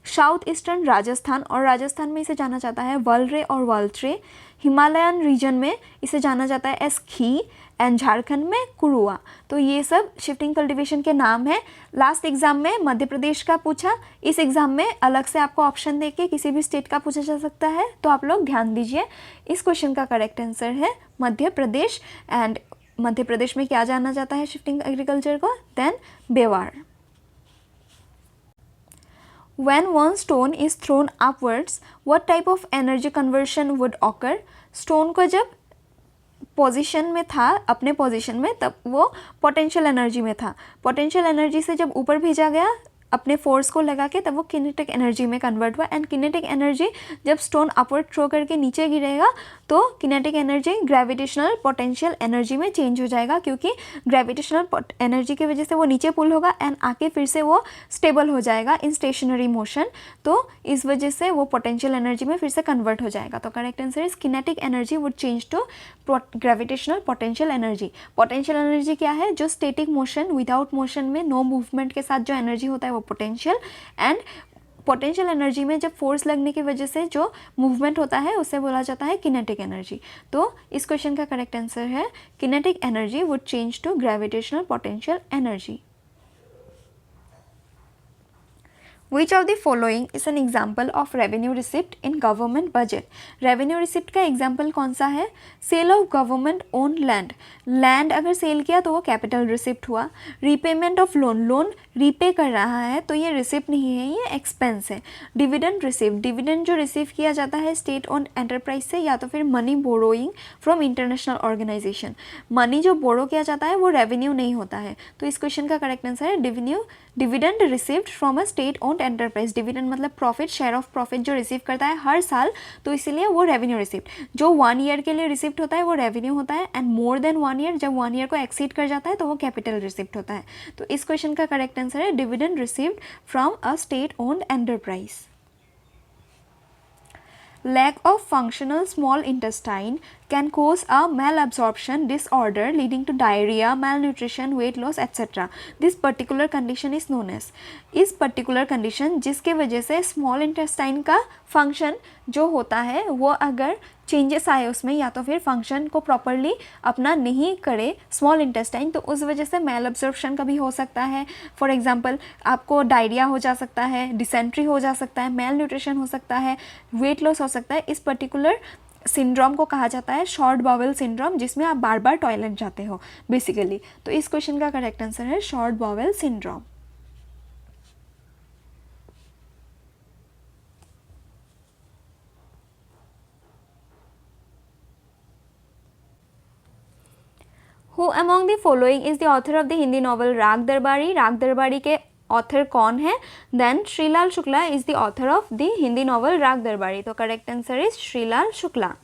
साउथ ईस्टर्न राजस्थान, और राजस्थान में इसे जाना जाता है वलरे और वालट्रे। हिमालयन रीजन में इसे जाना जाता है एस खी। एंड झारखंड में कुरुआ। तो ये सब शिफ्टिंग कल्टीवेशन के नाम है। लास्ट एग्जाम में मध्य प्रदेश का पूछा, इस एग्जाम में अलग से आपको ऑप्शन देके किसी भी स्टेट का पूछा जा सकता है, तो आप लोग ध्यान दीजिए। इस क्वेश्चन का करेक्ट आंसर है मध्य प्रदेश। एंड मध्य प्रदेश में क्या जाना जाता है शिफ्टिंग एग्रीकल्चर को? Then Bewar. When one stone is thrown upwards, what type of energy conversion would occur? Stone को जब पोजीशन में था, अपने पोजीशन में, तब वो पोटेंशियल एनर्जी में था। पोटेंशियल एनर्जी से जब ऊपर भेजा गया अपने फोर्स को लगा के, तब वो किनेटिक एनर्जी में कन्वर्ट हुआ। एंड किनेटिक एनर्जी जब स्टोन अपवर्ड थ्रो करके नीचे गिरेगा तो kinetic energy gravitational potential energy में चेंज हो जाएगा, क्योंकि ग्रेविटेशनल एनर्जी की वजह से वो नीचे पुल होगा एंड आके फिर से वो स्टेबल हो जाएगा इन स्टेशनरी मोशन। तो इस वजह से वो पोटेंशियल एनर्जी में फिर से कन्वर्ट हो जाएगा। तो correct answer is kinetic energy would change to gravitational potential energy. Potential energy क्या है? जो स्टेटिक मोशन, विदाउट मोशन में नो मूवमेंट के साथ जो एनर्जी होता है वो पोटेंशियल। एंड पोटेंशियल एनर्जी में जब फोर्स लगने की वजह से जो मूवमेंट होता है उसे बोला जाता है किनेटिक एनर्जी। तो इस क्वेश्चन का करेक्ट आंसर है kinetic energy would change to gravitational potential energy. Which of the following is an example of revenue receipt in government budget? Revenue receipt का एग्जाम्पल कौन सा है? Sale of government own land, land अगर sale किया तो वो capital receipt हुआ। Repayment of loan, loan repay कर रहा है तो ये रिसिप्ट नहीं है, ये एक्सपेंस है। डिविडेंड रिसिप्ट, डिविडेंड जो रिसीव किया जाता है स्टेट ओन एंटरप्राइज से या तो फिर money borrowing from international organisation, money जो बोरो किया जाता है वो रेवेन्यू नहीं होता है। तो इस क्वेश्चन का करेक्ट आंसर है dividend received from a state owned enterprise. Dividend मतलब प्रॉफिट, शेयर ऑफ प्रॉफिट जो रिसीव करता है हर साल, तो इसीलिए वो रेवेन्यू रिसिप्ट। जो 1 ईयर के लिए रिसिप्ट होता है वो रेवेन्यू होता है, एंड मोर देन 1 ईयर, जब 1 ईयर को एक्सीड कर जाता है तो वो कैपिटल रिसिप्ट होता है। तो इस क्वेश्चन का करेक्ट आंसर है dividend received from a state owned enterprise. Lack of functional small intestine can cause a malabsorption disorder leading to diarrhea, malnutrition, weight loss, etc. This particular condition is known as, इस particular condition जिसके वजह से small intestine का function जो होता है वो अगर चेंजेस आए उसमें या तो फिर फंक्शन को प्रॉपरली अपना नहीं करे स्मॉल इंटेस्टाइन, तो उस वजह से मेल एब्जॉर्प्शन का भी हो सकता है। फॉर एग्जांपल आपको डायरिया हो जा सकता है, डिसेंट्री हो जा सकता है, मेल न्यूट्रिशन हो सकता है, वेट लॉस हो सकता है। इस पर्टिकुलर सिंड्रोम को कहा जाता है शॉर्ट बाउल सिंड्रोम, जिसमें आप बार बार टॉयलेट जाते हो बेसिकली। तो इस क्वेश्चन का करेक्ट आंसर है short bowel syndrome. Who among the following is the author of the Hindi novel Raag Darbari? Raag Darbari के ऑथर कौन है? Then Shrilal Shukla is the author of the Hindi novel Raag Darbari. तो correct answer is Shrilal Shukla.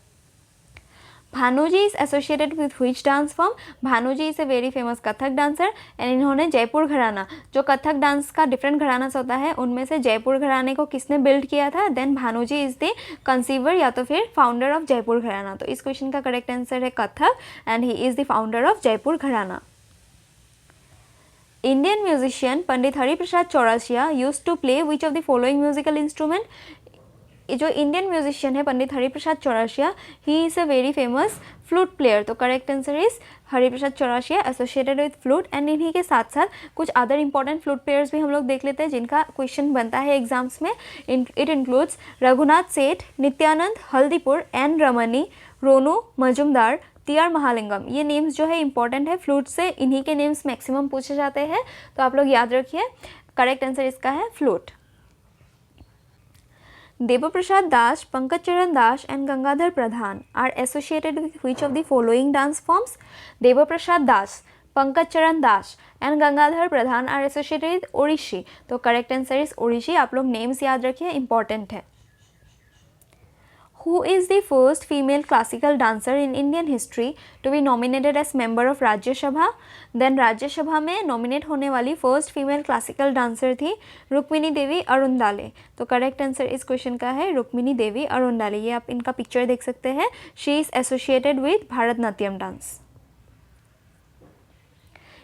Bhanuji is associated with which dance form? Bhanuji is a very famous Kathak dancer and इन्होंने जयपुर घराना, जो Kathak dance का different घराना होता है उनमें से जयपुर घराने को किसने बिल्ड किया था? देन भानुजी इज द कंसीवर या तो फिर फाउंडर ऑफ जयपुर घराना। तो इस क्वेश्चन का करेक्ट आंसर है Kathak and he is the founder of Jaipur gharana. Indian musician Pandit Hariprasad Chaurasia used to play which of the following musical instrument? जो इंडियन म्यूजिशियन है Pandit Hariprasad Chaurasia, he is a very famous flute player. तो correct answer is Hariprasad Chaurasia associated with flute. And इन्हीं के साथ साथ कुछ other important flute players भी हम लोग देख लेते हैं जिनका क्वेश्चन बनता है एग्जाम्स में। इट इंक्लूड्स रघुनाथ सेठ, नित्यानंद हल्दीपुर, एन रमनी, रोनू मजुमदार, टी.आर. महालिंगम। ये नेम्स जो है इंपॉर्टेंट है फ्लूट से, इन्हीं के नेम्स मैक्सिमम पूछे जाते हैं, तो आप लोग याद रखिए। करेक्ट आंसर इसका है flute. Devprasad Das, Pankaj Charan Das and Gangadhar Pradhan are associated with which of the following dance forms? Debaprasad Das, Pankaj Charan Das and Gangadhar Pradhan are associated with Odissi. तो करेक्ट आंसर इज ओडिसी। आप लोग नेम्स याद रखिए, इंपॉर्टेंट है। Who is the first female classical dancer in Indian history to be nominated as member of राज्य सभा? Then राज्य सभा में नॉमिनेट होने वाली फर्स्ट फीमेल क्लासिकल डांसर थी रुक्मिणी देवी अरुणदाले। तो करेक्ट आंसर इस क्वेश्चन का है रुक्मिणी देवी अरुणदाले। ये आप इनका पिक्चर देख सकते हैं। She is associated with Bharatanatyam dance.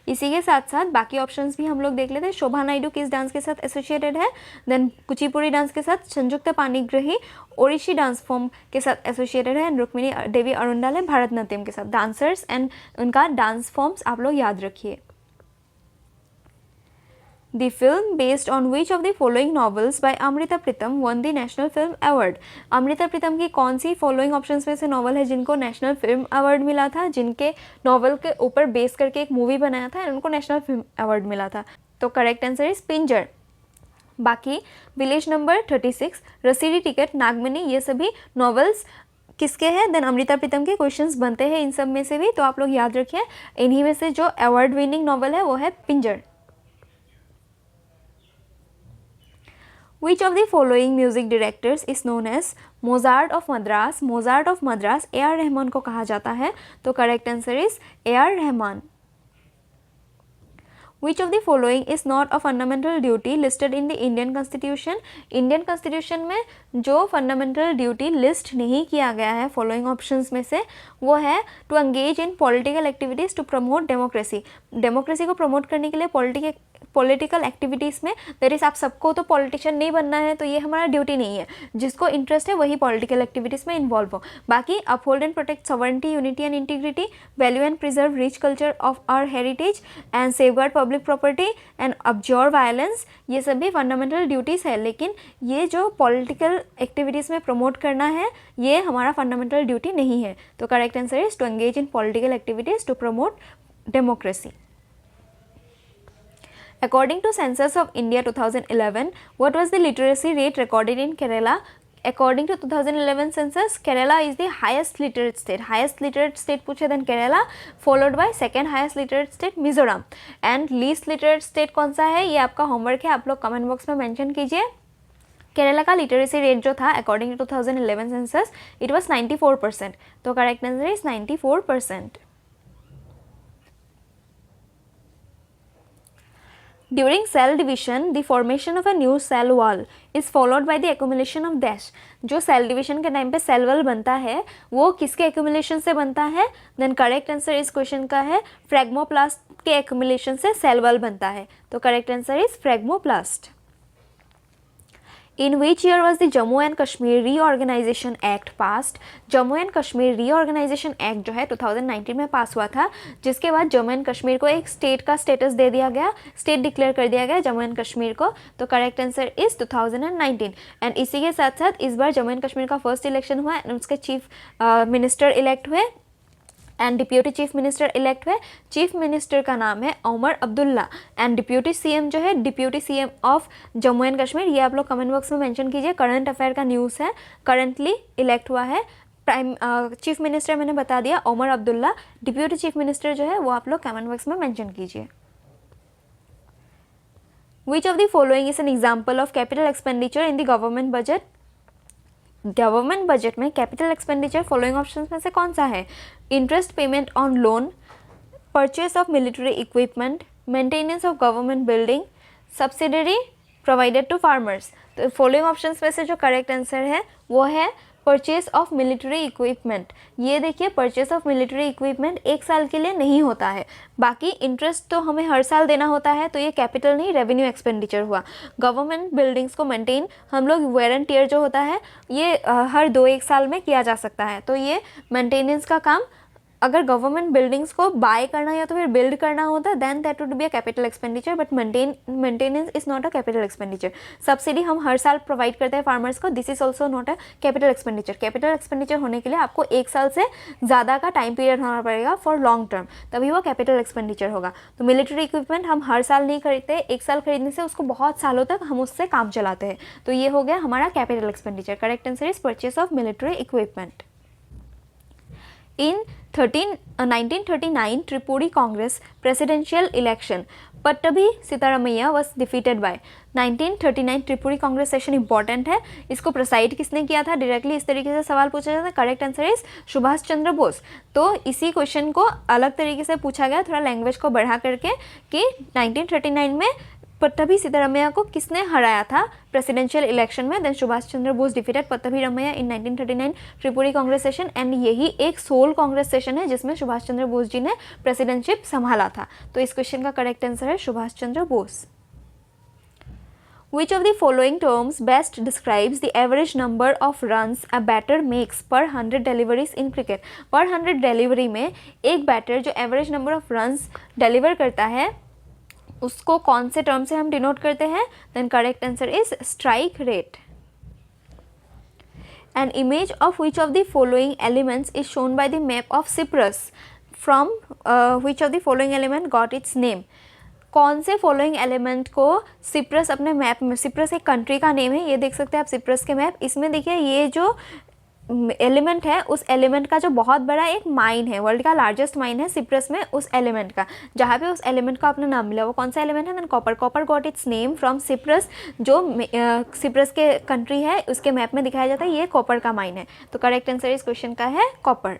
इसी के साथ साथ बाकी ऑप्शंस भी हम लोग देख लेते हैं। शोभा नायडू किस डांस के साथ एसोसिएटेड है? देन कुचिपुड़ी डांस के साथ संयुक्त पाणिग्रही ओडिसी डांस फॉर्म के साथ एसोसिएटेड है। एंड रुक्मिणी देवी अरुणदाले भारतनाट्यम के साथ। डांसर्स एंड उनका डांस फॉर्म्स आप लोग याद रखिए। The film based on which of the following novels by Amrita Pritam won the National Film Award? Amrita Pritam की कौन सी फॉलोइंग ऑप्शंस में से नॉवल है जिनको नेशनल फिल्म अवार्ड मिला था, जिनके नॉवल के ऊपर बेस करके एक मूवी बनाया था और उनको नेशनल फिल्म अवार्ड मिला था? तो करेक्ट आंसर इज पिंजर। बाकी विलेज नंबर 36, रसीदी टिकट, नागमणि, ये सभी नॉवेल्स किसके हैं? देन अमृता प्रीतम के क्वेश्चंस बनते हैं इन सब में से भी, तो आप लोग याद रखिए। इन्हीं में से जो अवार्ड विनिंग नॉवल है वो है पिंजर। Which of the following music directors is known as Mozart of Madras? Mozart of Madras A.R. Rahman को कहा जाता है। तो correct answer is A.R. Rahman. Which of the following is not a fundamental duty listed in the Indian Constitution? Indian Constitution में जो fundamental duty list नहीं किया गया है following options में से, वो है to engage in political activities to promote democracy। democracy को promote करने के लिए पॉलिटिकल एक्टिविटीज़ में, दैट इज़ आप सबको तो पॉलिटिशियन नहीं बनना है, तो ये हमारा ड्यूटी नहीं है। जिसको इंटरेस्ट है वही पॉलिटिकल एक्टिविटीज़ में इन्वॉल्व हो। बाकी uphold and protect sovereignty, unity and integrity, value and preserve rich culture of our heritage and safeguard public property and abjure violence, ये सभी फंडामेंटल ड्यूटीज़ है। लेकिन ये जो पॉलिटिकल एक्टिविटीज़ में प्रमोट करना है ये हमारा फंडामेंटल ड्यूटी नहीं है। तो correct answer is to engage in political activities to promote democracy. According to Census of India 2011, what was the literacy rate recorded in Kerala? According to 2011 census, Kerala is the highest literate state. Highest literate state पूछे then Kerala, followed by second highest literate state Mizoram. And least literate state कौन सा है, ये आपका homework है, आप लोग comment box में मेंशन कीजिए। केरला का लिटरेसी रेट जो था according to 2011 census it was 94%। तो correct answer is 94%। During cell division, the formation of a new cell wall is followed by the accumulation of dash. जो सेल डिविजन के time पे cell wall बनता है वो किसके एक्यूमुलेशन से बनता है? देन करेक्ट आंसर इस क्वेश्चन का है फ्रैग्मोप्लास्ट के एक्यूमुलेशन से सेल वॉल बनता है। तो correct answer is phragmoplast. In which year was the Jammu and Kashmir Reorganization Act passed? Jammu and Kashmir reorganisation act जो है 2019 में पास हुआ था, जिसके बाद जम्मू एंड कश्मीर को एक स्टेट का स्टेटस दे दिया गया, स्टेट डिक्लेयर कर दिया गया जम्मू एंड कश्मीर को। तो करेक्ट आंसर इज 2019। एंड इसी के साथ साथ इस बार जम्मू एंड कश्मीर का फर्स्ट इलेक्शन हुआ एंड उसके चीफ मिनिस्टर इलेक्ट हुए and deputy chief minister elect हुए। चीफ मिनिस्टर का नाम है Omar Abdullah and deputy CM जो है deputy CM of Jammu and Kashmir. ये आप लोग कमेंट बॉक्स में मेंशन कीजिए, करंट अफेयर का न्यूज़ है, करंटली इलेक्ट हुआ है। प्राइम चीफ मिनिस्टर मैंने बता दिया Omar Abdullah, deputy chief minister जो है वो आप लोग कमेंट बॉक्स में मेंशन कीजिए। Which of the following is an example of capital expenditure in the government budget? Government budget में कैपिटल एक्सपेंडिचर फॉलोइंग ऑप्शंस में से कौन सा है? Interest payment on loan, purchase of military equipment, maintenance of government building, subsidiary provided to farmers. तो following options में से जो करेक्ट आंसर है वो है परचेस ऑफ मिलिट्री इक्विपमेंट। ये देखिए परचेस ऑफ मिलिट्री इक्विपमेंट एक साल के लिए नहीं होता है, बाकी इंटरेस्ट तो हमें हर साल देना होता है, तो ये कैपिटल नहीं रेवेन्यू एक्सपेंडिचर हुआ। गवर्नमेंट बिल्डिंग्स को मेंटेन हम लोग वेयर एंड टियर जो होता है ये हर 2-1 साल में किया जा सकता है, तो ये मेंटेनेंस का काम अगर गवर्नमेंट बिल्डिंग्स को बाय करना या तो फिर बिल्ड करना होता then that would be a capital expenditure, but maintenance is not a capital expenditure. Subsidy हम हर साल प्रोवाइड करते हैं फार्मर्स को, this is also not a capital expenditure. Capital expenditure होने के लिए आपको 1 साल से ज़्यादा का टाइम पीरियड होना पड़ेगा फॉर लॉन्ग टर्म, तभी वो कैपिटल एक्सपेंडिचर होगा। तो मिलिट्री इक्विपमेंट हम हर साल नहीं खरीदते, 1 साल खरीदने से उसको बहुत सालों तक हम उससे काम चलाते हैं, तो ये हो गया हमारा capital expenditure. Correct answer is purchase of military equipment. In 1939 Tripuri Congress presidential election, Pattabhi Sitaramayya was defeated by। 1939 Tripuri Congress session important है, इसको प्रोसाइड किसने किया था? डायरेक्टली इस तरीके से सवाल पूछा जाता है। Correct answer is Subhash Chandra Bose. तो इसी क्वेश्चन को अलग तरीके से पूछा गया, थोड़ा लैंग्वेज को बढ़ा करके, कि 1939 में पट्टभी सीतारामैया को किसने हराया था प्रेसिडेंशियल इलेक्शन में? Then Subhash Chandra Bose defeated Pattabhi Ramaiya in 1939 Tripuri Congress session, and यही एक सोल कांग्रेस सेशन है जिसमें सुभाष चंद्र बोस जी ने प्रेसिडेंटशिप संभाला था। तो इस क्वेश्चन का करेक्ट आंसर है Subhash Chandra Bose. Which of the following terms best describes the average number of runs a batter makes per 100 deliveries in cricket? Per 100 delivery में एक बैटर जो average number of runs deliver करता है उसको कौन से टर्म से हम डिनोट करते हैं? Then correct answer is strike rate. An image of which of the following elements is shown by the map of Cyprus? From which of the following element got its name? कौन से following element को Cyprus अपने map में, Cyprus एक country का name है, ये देख सकते हैं आप सिप्रस के मैप, इसमें देखिए ये जो एलिमेंट है उस एलिमेंट का जो बहुत बड़ा एक माइन है, वर्ल्ड का लार्जेस्ट माइन है सिप्रस में, उस एलिमेंट का, जहाँ पे उस एलिमेंट का अपना नाम मिला वो कौन सा एलिमेंट है? Than copper. Copper got its name from Cyprus, जो सिप्रस के कंट्री है उसके मैप में दिखाया जाता है, ये कॉपर का माइन है। तो करेक्ट आंसर इस क्वेश्चन का है copper.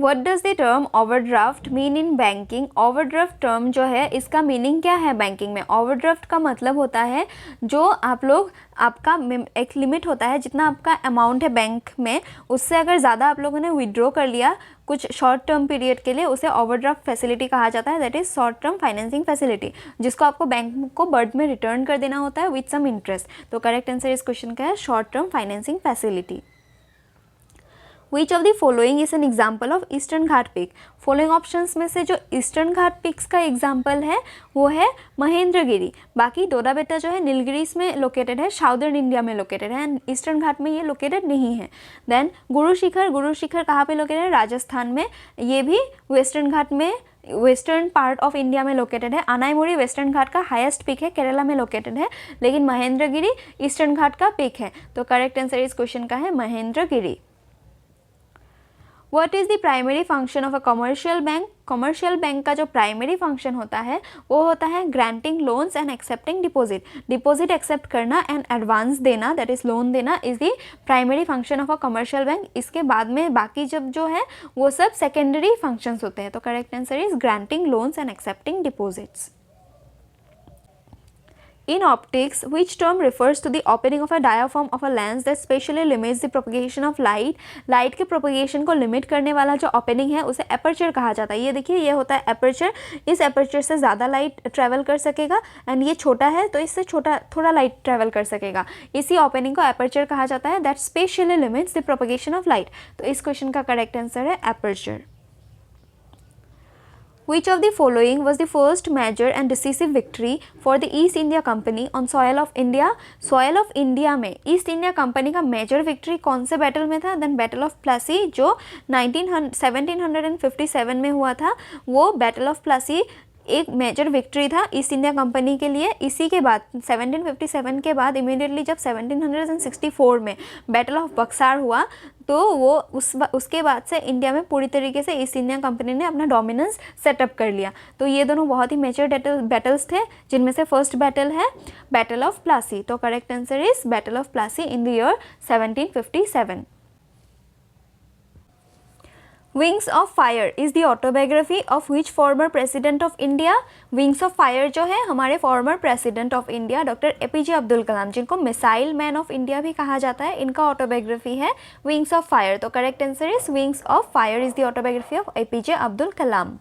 What does the term overdraft mean in banking? Overdraft term जो है इसका मीनिंग क्या है बैंकिंग में? ओवरड्राफ्ट का मतलब होता है जो आप लोग, आपका एक लिमिट होता है जितना आपका अमाउंट है बैंक में, उससे अगर ज़्यादा आप लोगों ने विड्रॉ कर लिया कुछ शॉर्ट टर्म पीरियड के लिए, उसे ओवरड्राफ्ट फैसिलिटी कहा जाता है। That is short term financing facility, जिसको आपको बैंक को बर्ड में रिटर्न कर देना होता है विथ सम इंटरेस्ट। तो करेक्ट आंसर इस क्वेश्चन का है short term financing facility. Which of the following is an example of eastern Ghat peak? Following options में से जो ईस्टर्न घाट पीक्स का एग्जाम्पल है वो है महेंद्रगिरी। बाकी डोडा बेटा जो है नीलगिरीज में लोकेटेड है, साउदर्न इंडिया में लोकेटेड है, एंड ईस्टर्न घाट में ये लोकेटेड नहीं है। देन गुरु शिखर कहाँ पे लोकेटेड है? राजस्थान में। ये भी वेस्टर्न घाट में, वेस्टर्न पार्ट ऑफ इंडिया में लोकेटेड है। अनाईमुड़ी वेस्टर्न घाट का हाईएस्ट पीक है, केरला में लोकेटेड है, लेकिन महेंद्रगिरी ईस्टर्न घाट का पीक है। तो करेक्ट आंसर इस क्वेश्चन का है Mahendragiri. What is the primary function of a commercial bank? Commercial bank का जो प्राइमरी फंक्शन होता है वो होता है granting loans and accepting deposit. Deposit accept करना एंड एडवांस देना, दैट इज़ लोन देना, is the primary function of a commercial bank. इसके बाद में बाकी जब जो है वो सब सेकेंडरी फंक्शंस होते हैं। तो correct answer is granting loans and accepting deposits. In optics, which term refers to the opening of a diaphragm of a lens that specially limits the propagation of light? Light के propagation को limit करने वाला जो opening है उसे aperture कहा जाता है। ये देखिए ये होता है एपर्चर, इस एपर्चर से ज़्यादा लाइट ट्रैवल कर सकेगा, एंड ये छोटा है तो इससे छोटा थोड़ा लाइट ट्रैवल कर सकेगा। इसी ओपनिंग को एपर्चर कहा जाता है, that specially limits the propagation of light. तो इस क्वेश्चन का करेक्ट आंसर है aperture. Which of the following was the first major and decisive victory for the East India Company on soil of India? Soil of India में east India company का major victory कौन से battle में था? Then battle of Plassey जो 1757 में हुआ था। वो बैटल ऑफ प्लासी एक मेजर विक्ट्री था ईस्ट इंडिया कंपनी के लिए। इसी के बाद 1757 के बाद इमीडिएटली जब 1764 में बैटल ऑफ बक्सार हुआ तो वो उसके बाद से इंडिया में पूरी तरीके से ईस्ट इंडिया कंपनी ने अपना डोमिनेंस सेटअप कर लिया। तो ये दोनों बहुत ही मेजर बैटल्स थे, जिनमें से फर्स्ट बैटल है बैटल ऑफ प्लासी। तो correct answer is battle of Plassey in the year 1757। Wings of fire is the autobiography of which former president of India? Wings of fire जो है हमारे former president of India doctor APJ Abdul Kalam, जिनको missile man of India भी कहा जाता है, इनका autobiography है विंग्स ऑफ फायर। तो correct answer is wings of fire is the autobiography of APJ Abdul Kalam.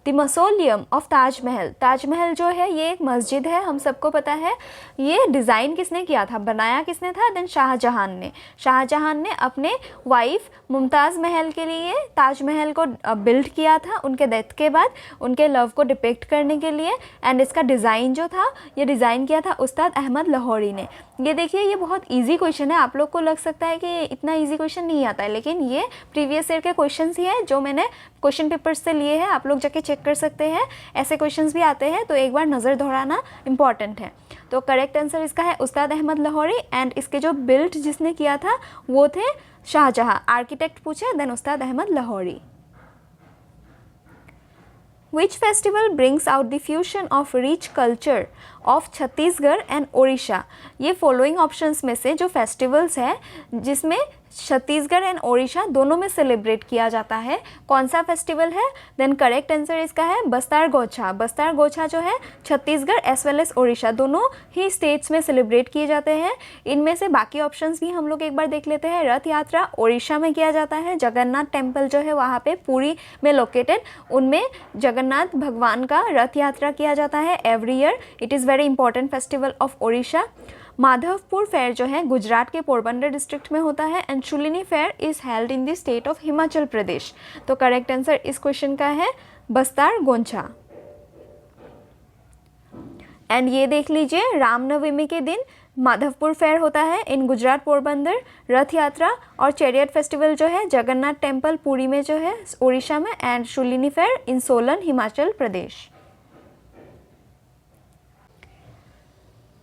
The mausoleum of Taj Mahal, Taj Mahal जो है ये एक मस्जिद है, हम सबको पता है। ये डिज़ाइन किसने किया था, बनाया किसने था? देन शाहजहां ने। शाहजहां ने अपने वाइफ मुमताज़ महल के लिए ताजमहल को बिल्ड किया था उनके डेथ के बाद, उनके लव को डिपिक्ट करने के लिए। एंड इसका डिज़ाइन जो था ये डिज़ाइन किया था उस्ताद अहमद लाहौरी ने। ये देखिए ये बहुत इजी क्वेश्चन है, आप लोग को लग सकता है कि इतना इजी क्वेश्चन नहीं आता है, लेकिन ये प्रीवियस ईयर के क्वेश्चन ही है जो मैंने क्वेश्चन पेपर्स से लिए हैं, आप लोग जाके चेक कर सकते हैं। ऐसे क्वेश्चंस भी आते हैं तो एक बार नज़र दौड़ाना इंपॉर्टेंट है। तो करेक्ट आंसर इसका है उस्ताद अहमद लाहौरी, एंड इसके जो बिल्ड जिसने किया था वो थे शाहजहां। आर्किटेक्ट पूछे then Ustad Ahmad Lahori. Which festival brings out the fusion of rich culture of Chhattisgarh and Odisha? ये फॉलोइंग ऑप्शंस में से जो फेस्टिवल्स है जिसमें छत्तीसगढ़ एंड ओडिशा दोनों में सेलिब्रेट किया जाता है, कौन सा फेस्टिवल है? देन करेक्ट आंसर इसका है बस्तर गोछा। बस्तर गोछा जो है Chhattisgarh as well as Odisha दोनों ही स्टेट्स में सेलिब्रेट किए जाते हैं। इनमें से बाकी ऑप्शंस भी हम लोग एक बार देख लेते हैं। रथ यात्रा ओडिशा में किया जाता है, जगन्नाथ टेम्पल जो है वहाँ पे पुरी में लोकेटेड, उनमें जगन्नाथ भगवान का रथ यात्रा किया जाता है every year. It is very important festival of Odisha. Madhavpur fair जो है गुजरात के पोरबंदर डिस्ट्रिक्ट में होता है, and Shoolini fair is held in the state of Himachal Pradesh. तो करेक्ट आंसर इस क्वेश्चन का है बस्तर गोंछा। एंड ये देख लीजिए रामनवमी के दिन माधवपुर फेयर होता है इन गुजरात पोरबंदर, रथ यात्रा और चैरियट फेस्टिवल जो है जगन्नाथ टेम्पल पुरी में जो है ओडिशा में, and Shoolini fair in Solan Himachal Pradesh.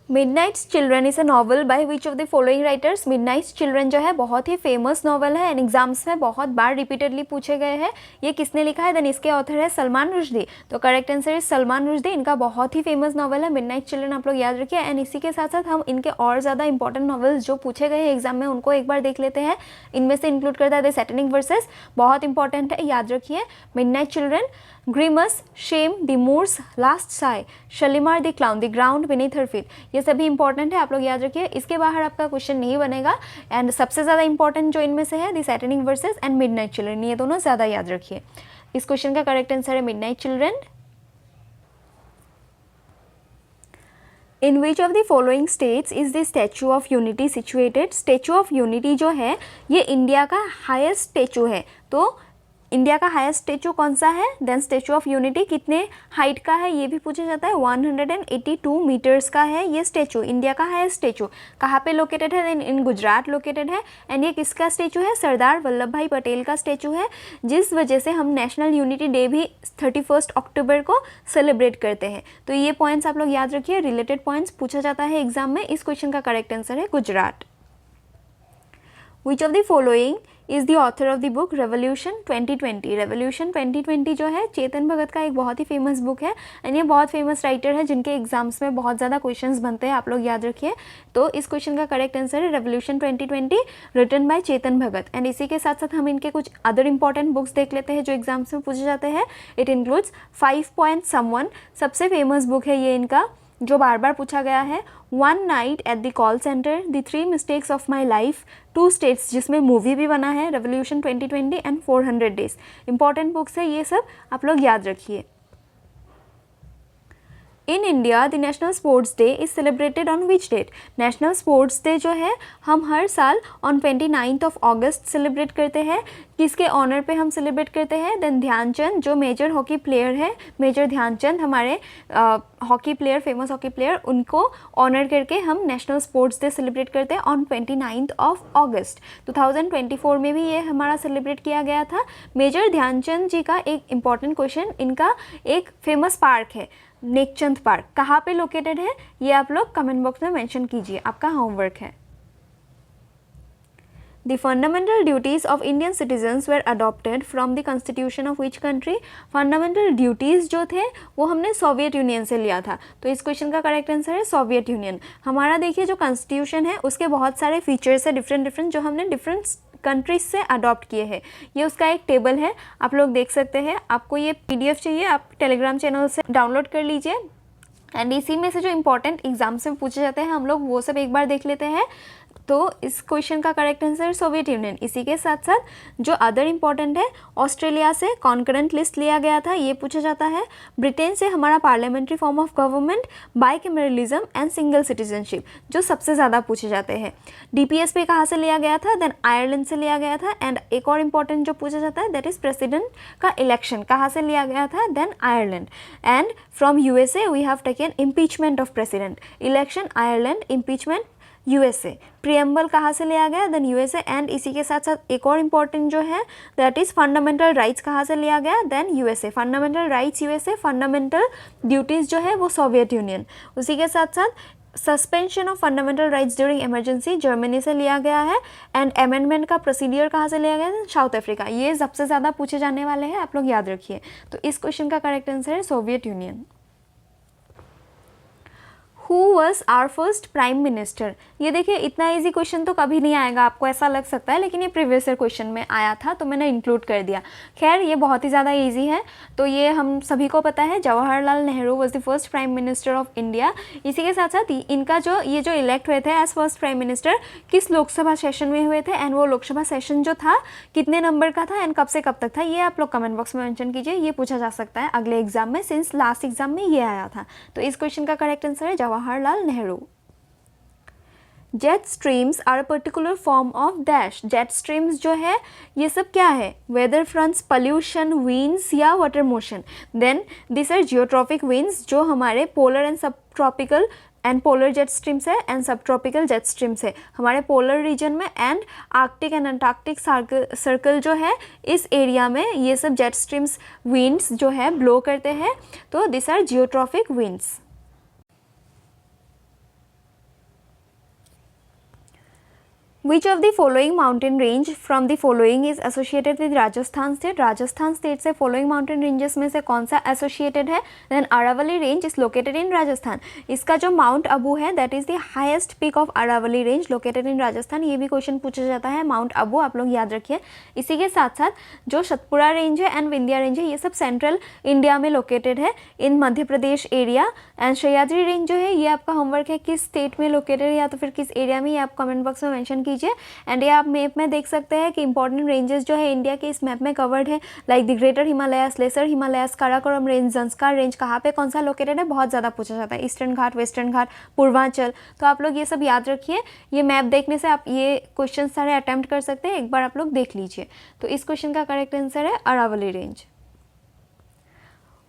Midnights children is a novel by which of the following writers. Midnights children जो है बहुत ही फेमस नॉवल है एंड एग्जाम्स में बहुत बार रिपीटेडली पूछे गए हैं। ये किसने लिखा है? देन इसके ऑथर है सलमान रुश्दी। तो correct answer is Salman Rushdie. इनका बहुत ही फेमस नॉवल है मिडनाइट चिल्ड्रन, आप लोग याद रखिए। एंड इसी के साथ साथ हम इनके और ज़्यादा इंपॉर्टेंट नॉवल्स जो पूछे गए हैं एग्जाम में उनको एक बार देख लेते हैं। इनमें से इंक्लूड करता है द सैटनिक वर्सेस, बहुत इंपॉर्टेंट है, याद रखिए। Midnight children, Grimus, shame, the Moor's, last sigh, Shalimar the clown, the ground beneath her feet, ये सभी इंपॉर्टेंट है, आप लोग याद रखिए। इसके बाहर आपका क्वेश्चन नहीं बनेगा। एंड सबसे ज़्यादा इंपॉर्टेंट जो इनमें से है the satanic versus and midnight children, ये दोनों ज़्यादा याद रखिए। इस क्वेश्चन का करेक्ट आंसर है midnight children. In which of the following states is the statue of unity situated. Statue of unity जो है ये इंडिया का हाईएस्ट स्टैचू है। तो इंडिया का हाईएस्ट स्टैचू कौन सा है? देन स्टैचू ऑफ यूनिटी कितने हाइट का है ये भी पूछा जाता है। 182 मीटर्स का है ये स्टैचू, इंडिया का हाईएस्ट स्टैचू। कहाँ पे लोकेटेड है? देन इन गुजरात लोकेटेड है। एंड ये किसका स्टैचू है? सरदार वल्लभ भाई पटेल का स्टैचू है, जिस वजह से हम नेशनल यूनिटी डे भी 31 अक्टूबर को सेलिब्रेट करते हैं। तो ये पॉइंट्स आप लोग याद रखिए, रिलेटेड पॉइंट्स पूछा जाता है एग्जाम में। इस क्वेश्चन का करेक्ट आंसर है गुजरात। विच of the following is the author of the book revolution 2020। Revolution 2020 जो है चेतन भगत का एक बहुत ही फेमस बुक है एंड ये बहुत फेमस राइटर है जिनके एग्जाम्स में बहुत ज़्यादा क्वेश्चंस बनते हैं, आप लोग याद रखिए। तो इस क्वेश्चन का करेक्ट आंसर है revolution 2020 written by Chetan Bhagat. And इसी के साथ साथ हम इनके कुछ अदर इंपॉर्टेंट बुक्स देख लेते हैं जो एग्जाम्स में पूछे जाते हैं। इट इंक्लूड्स 5 पॉइंट समवन, सबसे फेमस बुक है ये इनका जो बार बार पूछा गया है। 1 night at the call centre, the 3 mistakes of my life, 2 states जिसमें मूवी भी बना है, revolution 2020 and 400 days. Important books है ये सब, आप लोग याद रखिए। In India the national sports day is celebrated on which date. National sports day जो है हम हर साल ऑन 29 अगस्त सेलिब्रेट करते हैं। किसके ऑनर पे हम सेलिब्रेट करते हैं? देन ध्यानचंद जो मेजर हॉकी प्लेयर है, मेजर ध्यानचंद हमारे hockey player, famous hockey player, उनको ऑनर करके हम नेशनल स्पोर्ट्स डे सेलिब्रेट करते हैं ऑन 29 अगस्त। 2024 में भी ये हमारा सेलिब्रेट किया गया था। मेजर ध्यानचंद जी का एक इम्पॉर्टेंट क्वेश्चन, इनका एक फेमस पार्क है नेकचंद पार्क, कहाँ पे लोकेटेड है ये आप लोग कमेंट बॉक्स में मेंशन कीजिए, आपका होमवर्क है। The fundamental duties of Indian citizens were adopted from the constitution of which country? Fundamental duties जो थे वो हमने सोवियत यूनियन से लिया था। तो इस क्वेश्चन का करेक्ट आंसर है सोवियत यूनियन। हमारा देखिए जो कॉन्स्टिट्यूशन है उसके बहुत सारे फीचर्स है डिफरेंट जो हमने डिफरेंट कंट्रीज से अडॉप्ट किए हैं। ये उसका एक टेबल है, आप लोग देख सकते हैं। आपको ये PDF चाहिए, आप टेलीग्राम चैनल से डाउनलोड कर लीजिए। एंड इसी में से जो इंपॉर्टेंट एग्जाम्स में पूछे जाते हैं हम लोग वो सब एक बार देख लेते हैं। तो इस क्वेश्चन का करेक्ट आंसर सोवियत यूनियन। इसी के साथ साथ जो अदर इंपॉर्टेंट है, ऑस्ट्रेलिया से कॉन्करेंट लिस्ट लिया गया था, ये पूछा जाता है। ब्रिटेन से हमारा parliamentary form of government, bicameralism and single citizenship जो सबसे ज़्यादा पूछे जाते हैं। DPS पे कहाँ से लिया गया था? देन आयरलैंड से लिया गया था। एंड एक और इम्पॉर्टेंट जो पूछा जाता है दैट इज़ प्रेसिडेंट का इलेक्शन कहाँ से लिया गया था? Then Ireland. And from USA we have taken impeachment of president, election Ireland, impeachment USA। Preamble कहाँ से लिया गया? Then USA। एंड इसी के साथ साथ एक और इम्पॉर्टेंट जो है दैट इज़ फंडामेंटल राइट्स कहाँ से लिया गया? Then USA। Fundamental rights USA, fundamental duties जो है वो सोवियत यूनियन। उसी के साथ साथ suspension of fundamental rights during emergency Germany से लिया गया है। एंड अमेंडमेंट का प्रोसीडियर कहाँ से लिया गया है? South Africa. ये सबसे ज़्यादा पूछे जाने वाले हैं, आप लोग याद रखिए। तो इस क्वेश्चन का करेक्ट आंसर है Soviet union. Who was our first prime minister? ये देखिए इतना इजी क्वेश्चन तो कभी नहीं आएगा, आपको ऐसा लग सकता है, लेकिन ये प्रीवियस ईयर क्वेश्चन में आया था तो मैंने इंक्लूड कर दिया। खैर ये बहुत ही ज़्यादा इजी है, तो ये हम सभी को पता है Jawaharlal Nehru was the first prime minister of India. इसी के साथ साथ इनका जो इलेक्ट हुए थे एज फर्स्ट प्राइम मिनिस्टर किस लोकसभा सेशन में हुए थे, एंड वो लोकसभा सेशन जो था कितने नंबर का था एंड कब से कब तक था, ये आप लोग कमेंट बॉक्स में मेंशन कीजिए। ये पूछा जा सकता है अगले एग्जाम में, सिंस लास्ट एग्जाम में ये आया था। तो इस क्वेश्चन का करेक्ट आंसर है Jawaharlal Nehru. Jet streams are a particular form of dash. Jet streams जो है ये सब क्या है? वेदर फ्रंट्स, पॉल्यूशन, विंड्स या water motion. Then this are geotropic winds जो हमारे polar and subtropical and polar jet streams है and subtropical jet streams है हमारे पोलर रीजन में। And Arctic and Antarctic circle जो है इस एरिया में ये सब जेट स्ट्रीम्स विंड्स जो है ब्लो करते हैं। तो this are geotropic winds. Which of the following mountain range from the following is associated with Rajasthan state, Rajasthan state से फॉलोइंग माउंटेन रेंजेस में से कौन सा एसोसिएटेड है, then Aravalli range is located in Rajasthan, इसका जो माउंट अबू है that is the highest peak of Aravalli range located in Rajasthan, ये भी क्वेश्चन पूछा जाता है, माउंट अबू आप लोग याद रखिए। इसी के साथ साथ जो सतपुड़ा रेंज है एंड विंध्या रेंज है ये सब सेंट्रल इंडिया में लोकेटेड है इन मध्य प्रदेश एरिया, एंड सह्याद्री रेंज जो है ये आपका होमवर्क है किस स्टेट में लोकेटेड है या तो फिर किस एरिया में, ये आप कमेंट बॉक्स में मेंशन कीजिए। एंड ये आप मैप में देख सकते हैं कि इंपॉर्टेंट रेंजेस जो है इंडिया के इस मैप में कवर्ड है, like the greater Himalayas, lesser Himalayas, Karakoram range, Zanskar range कहाँ पे कौन सा लोकेटेड है बहुत ज़्यादा पूछा जाता है, ईस्टर्न घाट, वेस्टर्न घाट, पूर्वांचल, तो आप लोग ये सब याद रखिए। ये मैप देखने से आप ये क्वेश्चन सारे अटेम्प्ट कर सकते हैं, एक बार आप लोग देख लीजिए। तो इस क्वेश्चन का करेक्ट आंसर है Aravalli range.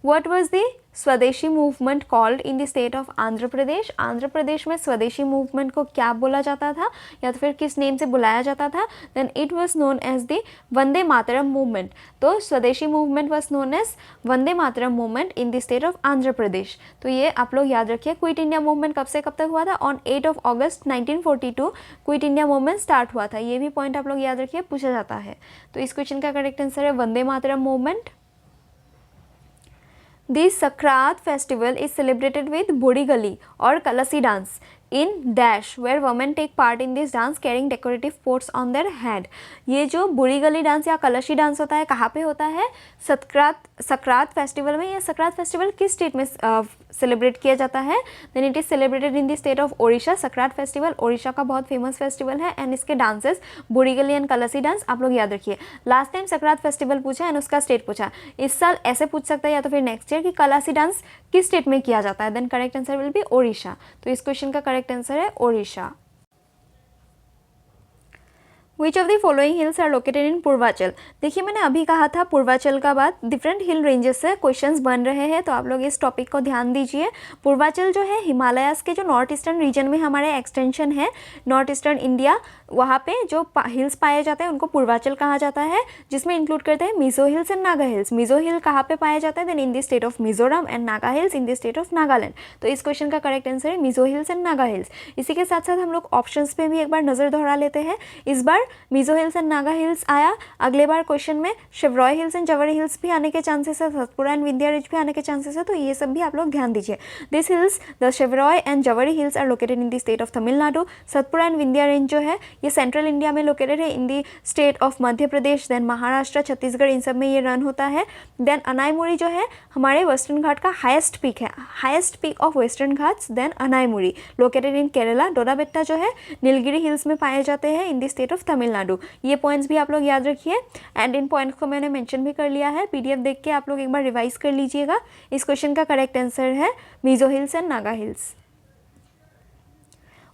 What was the swadeshi movement called in the state of Andhra Pradesh, Andhra Pradesh में स्वदेशी मूवमेंट को क्या बोला जाता था या तो फिर किस नेम से बुलाया जाता था, then it was known as the Vande Mataram movement, तो Swadeshi movement was known as Vande Mataram movement in the state of Andhra Pradesh. तो ये आप लोग याद रखिए। क्विट इंडिया मूवमेंट कब से कब तक हुआ था, on 8 August 1942 quit India movement start हुआ था, ये भी पॉइंट आप लोग याद रखिए, पूछा जाता है। तो इस क्वेश्चन का करेक्ट आंसर है वंदे Mataram movement. This Sakrat festival is celebrated with Bodi Gali or Kalasi dance in dash where women take part in this dance carrying decorative pots on their head। ये जो बुरी गली डांस या कलशी dance होता है कहाँ पे होता है, सक्रात फेस्टिवल में। ये सक्रात फेस्टिवल किस स्टेट में सेलिब्रेट किया जाता है, then it is celebrated in the state of Odisha. Sakrat festival Odisha का बहुत फेमस फेस्टिवल है एंड इसके dances Buri Gali and Kalsi dance आप लोग याद रखिए। लास्ट टाइम सक्रात फेस्टिवल पूछा एंड उसका स्टेट पूछा, इस साल ऐसे पूछ सकता है या तो फिर नेक्स्ट ईयर कि कलासी डांस किस स्टेट में किया जाता है, then correct answer will be Odisha. तो इस क्वेश्चन का करेक्ट आंसर है Odisha. Which of the following hills are located in Purvachal. देखिए मैंने अभी कहा था पूर्वाचल का बाद डिफरेंट हिल रेंजेस से क्वेश्चंस बन रहे हैं, तो आप लोग इस टॉपिक को ध्यान दीजिए। पूर्वाचल जो है हिमालयास के जो नॉर्थ ईस्टर्न रीजन में हमारे एक्सटेंशन है, नॉर्थ ईस्टर्न इंडिया, वहाँ पे जो हिल्स पाए जाते हैं उनको पूर्वाचल कहा जाता है, जिसमें इंक्लूड करते हैं Mizo hills and Naga hills. Mizo hill कहाँ पे पाया जाता है, then in the state of Mizoram, and Naga hills in the state of Nagaland. तो इस क्वेश्चन का करेक्ट आंसर है Mizo hills and Naga hills. इसी के साथ साथ हम लोग ऑप्शंस पे भी एक बार नज़र दोहरा लेते हैं। इस बार Mizo hills and Naga hills आया, अगले बार क्वेश्चन में Shevaroy hills and Javadi hills भी आने के चांसेस है, सतपुड़ा एंड विंध्या रेंज भी आने के चांसेस है, तो ये सब भी आप लोग ध्यान दीजिए। This hills the Shevaroy and Javadi hills are located in the state of Tamil Nadu. Satpura and Vindhya range जो है ये सेंट्रल इंडिया में लोकेटेड है, in the state of Madhya Pradesh, then Maharashtra, Chhattisgarh, इन सब में ये रन होता है। देन अनाईमुरी जो है हमारे वेस्टर्न घाट का हाईएस्ट पीक है, highest peak of western Ghats, then Anamudi located in Kerala. Doddabetta जो है नीलगिरी हिल्स में पाए जाते हैं in the state of Tamil Nadu. ये पॉइंट्स भी आप लोग याद रखिए एंड इन पॉइंट्स को मैंने मेंशन भी कर लिया है, पीडीएफ देख के आप लोग एक बार रिवाइज कर लीजिएगा। इस क्वेश्चन का करेक्ट आंसर है Mizo hills and Naga hills.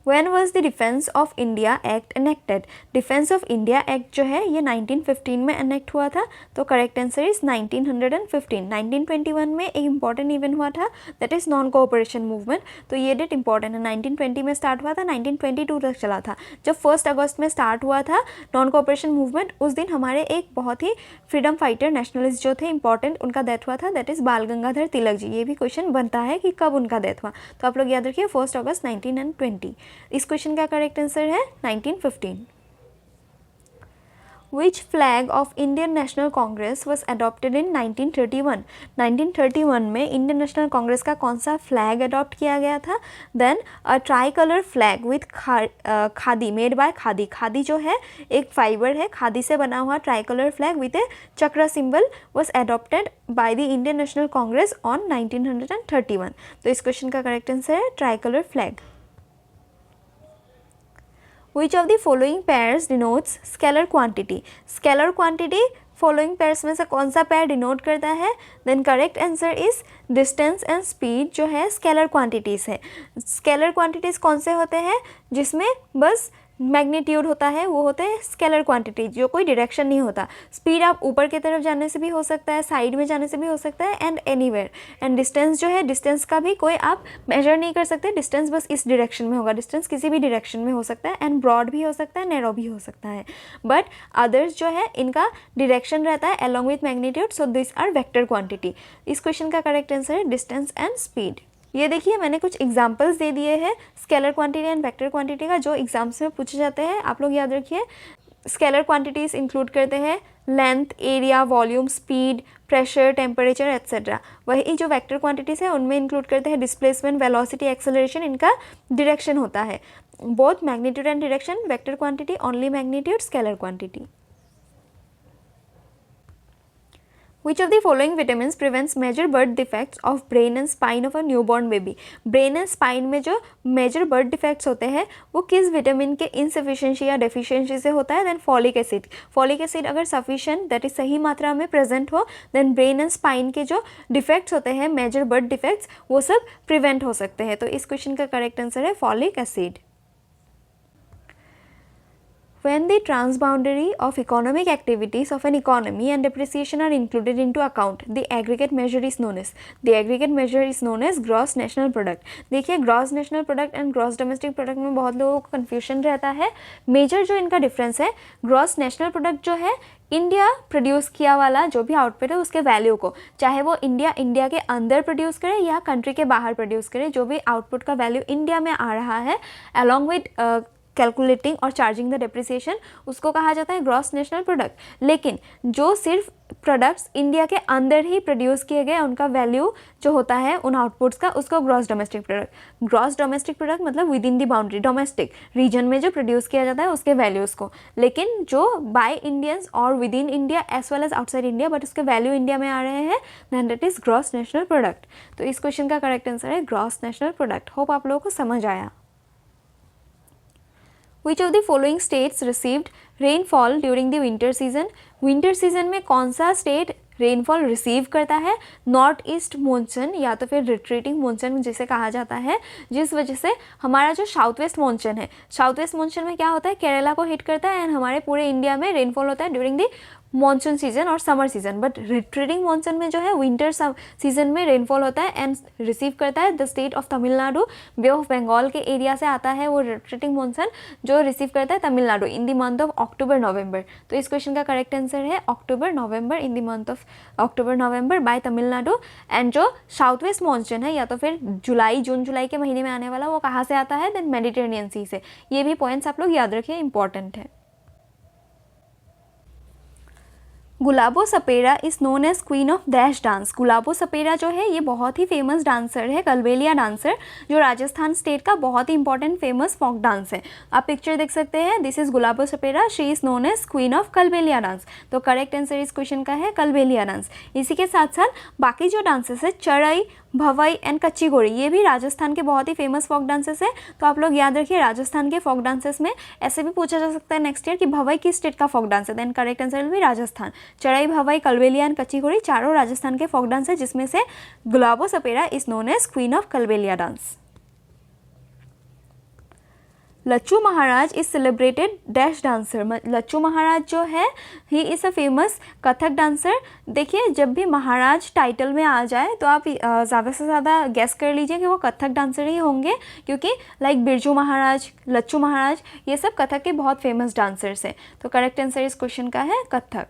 When was the Defense of India Act enacted? Defense of India Act जो है ये 1915 में enact हुआ था, तो करेक्ट आंसर इज 1915। 1921 में एक इंपॉर्टेंट इवेंट हुआ था that is non cooperation movement, तो ये डेट इंपॉर्टेंट है। 1920 में स्टार्ट हुआ था, 1922 तक चला था। जब 1 अगस्त में स्टार्ट हुआ था नॉन कोऑपरेशन मूवमेंट, उस दिन हमारे एक बहुत ही फ्रीडम फाइटर नेशनलिस्ट जो थे इंपॉर्टेंट, उनका डेथ हुआ था, दैट इज बाल गंगाधर तिलक जी। ये भी क्वेश्चन बनता है कि कब उनका डेथ हुआ, तो आप लोग याद रखिए 1 अगस्त 1920। इस क्वेश्चन का करेक्ट आंसर है 1915। Which flag of Indian National Congress was adopted in 1931? 1931 में इंडियन नेशनल कांग्रेस का कौन सा फ्लैग अडॉप्ट किया गया था? Then a tricolour flag with khadi made by khadi. Khadi जो है एक फाइबर है, खादी से बना हुआ tricolour flag with a chakra symbol was adopted by the Indian National Congress on 1931। तो इस क्वेश्चन का करेक्ट आंसर है tricolour flag. Which of the following pairs denotes scalar quantity? Scalar quantity following pairs में से कौन सा pair denote करता है? Then correct answer is distance and speed जो है स्केलर क्वांटिटीज़ है। स्केलर क्वांटिटीज़ कौन से होते हैं? जिसमें बस मैग्नीट्यूड होता है, वो होते हैं स्केलर क्वांटिटी, जो कोई डायरेक्शन नहीं होता। स्पीड आप ऊपर की तरफ जाने से भी हो सकता है, साइड में जाने से भी हो सकता है, एंड एनीवेयर। एंड डिस्टेंस जो है, डिस्टेंस का भी कोई आप मेजर नहीं कर सकते, डिस्टेंस बस इस डायरेक्शन में होगा। डिस्टेंस किसी भी डायरेक्शन में हो सकता है, एंड ब्रॉड भी हो सकता है, नैरो भी हो सकता है। बट अदर्स जो है इनका डायरेक्शन रहता है along with magnitude, so this are vector quantity. इस क्वेश्चन का करेक्ट आंसर है डिस्टेंस एंड स्पीड। ये देखिए मैंने कुछ एग्जांपल्स दे दिए हैं scalar quantity and vector quantity का, जो एग्जाम्स में पूछे जाते हैं। आप लोग याद रखिए स्केलर क्वांटिटीज़ इंक्लूड करते हैं length, area, volume, speed, pressure, temperature etcetera. वही जो वेक्टर क्वांटिटीज़ है उनमें इंक्लूड करते हैं डिस्प्लेसमेंट, वेलोसिटी, एक्सेलरेशन, इनका डायरेक्शन होता है। Both magnitude and direction, vector quantity only magnitude, scalar quantity. Which of the following vitamins prevents major birth defects of brain and spine of a newborn baby? Brain and spine में जो major birth defects होते हैं वो किस vitamin के insufficiency या deficiency से होता है? Then folic acid. Folic acid अगर सफिशिएंट दैट इज सही मात्रा में प्रेजेंट हो देन ब्रेन एंड स्पाइन के जो डिफेक्ट्स होते हैं मेजर बर्थ डिफेक्ट्स वो सब प्रिवेंट हो सकते हैं। तो इस क्वेश्चन का करेक्ट आंसर है folic acid. When the transboundary of economic activities of an economy and depreciation are included into account, the aggregate measure is known as gross national product। देखिए gross national product and gross domestic product में बहुत लोगों को confusion रहता है। Major जो इनका difference है, ग्रॉस नेशनल प्रोडक्ट जो है इंडिया प्रोड्यूस किया वाला जो भी आउटपुट है उसके वैल्यू को, चाहे वो इंडिया के अंदर प्रोड्यूस करे या कंट्री के बाहर प्रोड्यूस करे, जो भी आउटपुट का वैल्यू इंडिया में आ रहा है अलॉन्ग विद कैलकुलेटिंग और चार्जिंग द डेप्रिसिएशन, उसको कहा जाता है ग्रॉस नेशनल प्रोडक्ट। लेकिन जो सिर्फ प्रोडक्ट्स इंडिया के अंदर ही प्रोड्यूस किए गए उनका वैल्यू जो होता है उन आउटपुट्स का, उसको gross domestic product. Gross domestic product मतलब within the boundary, domestic region में जो प्रोड्यूस किया जाता है उसके वैल्यूज़ को। लेकिन जो बाय इंडियंस और with in India as well as outside India but उसके वैल्यू इंडिया में आ रहे हैं, than that is gross national product. तो इस क्वेश्चन का करेक्ट आंसर है ग्रॉस नेशनल प्रोडक्ट। होप आप लोगों को समझ आया। Which of the following states received rainfall during the winter season? Winter season में कौन सा स्टेट रेनफॉल रिसीव करता है? नॉर्थ ईस्ट मॉनसून या तो फिर रिट्रीटिंग मॉनसून जिसे कहा जाता है, जिस वजह से हमारा जो साउथ वेस्ट मॉनसून है, साउथ वेस्ट मॉनसून में क्या होता है केरला को हिट करता है एंड हमारे पूरे इंडिया में रेनफॉल होता है ड्यूरिंग दी मॉनसून सीजन और summer season. But retreating monsoon में जो है विंटर सीजन में रेनफॉल होता है एंड रिसीव करता है the state of Tamil Nadu, bay of Bengal के एरिया से आता है वो रिट्रीटिंग मॉनसून जो रिसीव करता है Tamil Nadu in the month of October November. तो इस क्वेश्चन का करेक्ट आंसर है October November, in the month of October November by Tamil Nadu. And जो साउथ वेस्ट मॉनसून है या तो फिर जून जुलाई के महीने में आने वाला, वो कहाँ से आता है? देन मेडिटेरेनियन सी से। ये भी पॉइंट्स आप लोग याद रखिए, इंपॉर्टेंट है। Gulabo Sapera is known as queen of dash dance. Gulabo Sapera जो है ये बहुत ही फेमस डांसर है, कलबेलिया डांसर, जो राजस्थान स्टेट का बहुत ही इंपॉर्टेंट फेमस फोक डांस है। आप पिक्चर देख सकते हैं, this is Gulabo Sapera, she is known as queen of Kalbelia dance. तो करेक्ट आंसर इस क्वेश्चन का है कलबेलिया डांस। इसी के साथ साथ बाकी जो डांसेस है चढ़ई, भवई एंड कच्ची घोड़ी, ये भी राजस्थान के बहुत ही फेमस फोक डांसेस है। तो आप लोग याद रखिए राजस्थान के फोक डांसेस में ऐसे भी पूछा जा सकता है नेक्स्ट ईयर कि भवई किस स्टेट का फोक डांस है, then correct answer will be Rajasthan. Chadhai, Bhavai, Kalbelia and कच्ची घोड़ी चारों राजस्थान के फोक डांस है, जिसमें से Gulabo Sapera is known as queen of Kalbelia dance. Lacchu Maharaj is celebrated dash dancer. Lacchu Maharaj जो है he is a famous Kathak dancer. देखिए जब भी महाराज टाइटल में आ जाए तो आप ज़्यादा से ज़्यादा गेस कर लीजिए कि वो कथक डांसर ही होंगे, क्योंकि लाइक बिरजू महाराज, लच्चू महाराज, ये सब कथक के बहुत फेमस डांसर्स हैं। तो करेक्ट आंसर इस क्वेश्चन का है Kathak.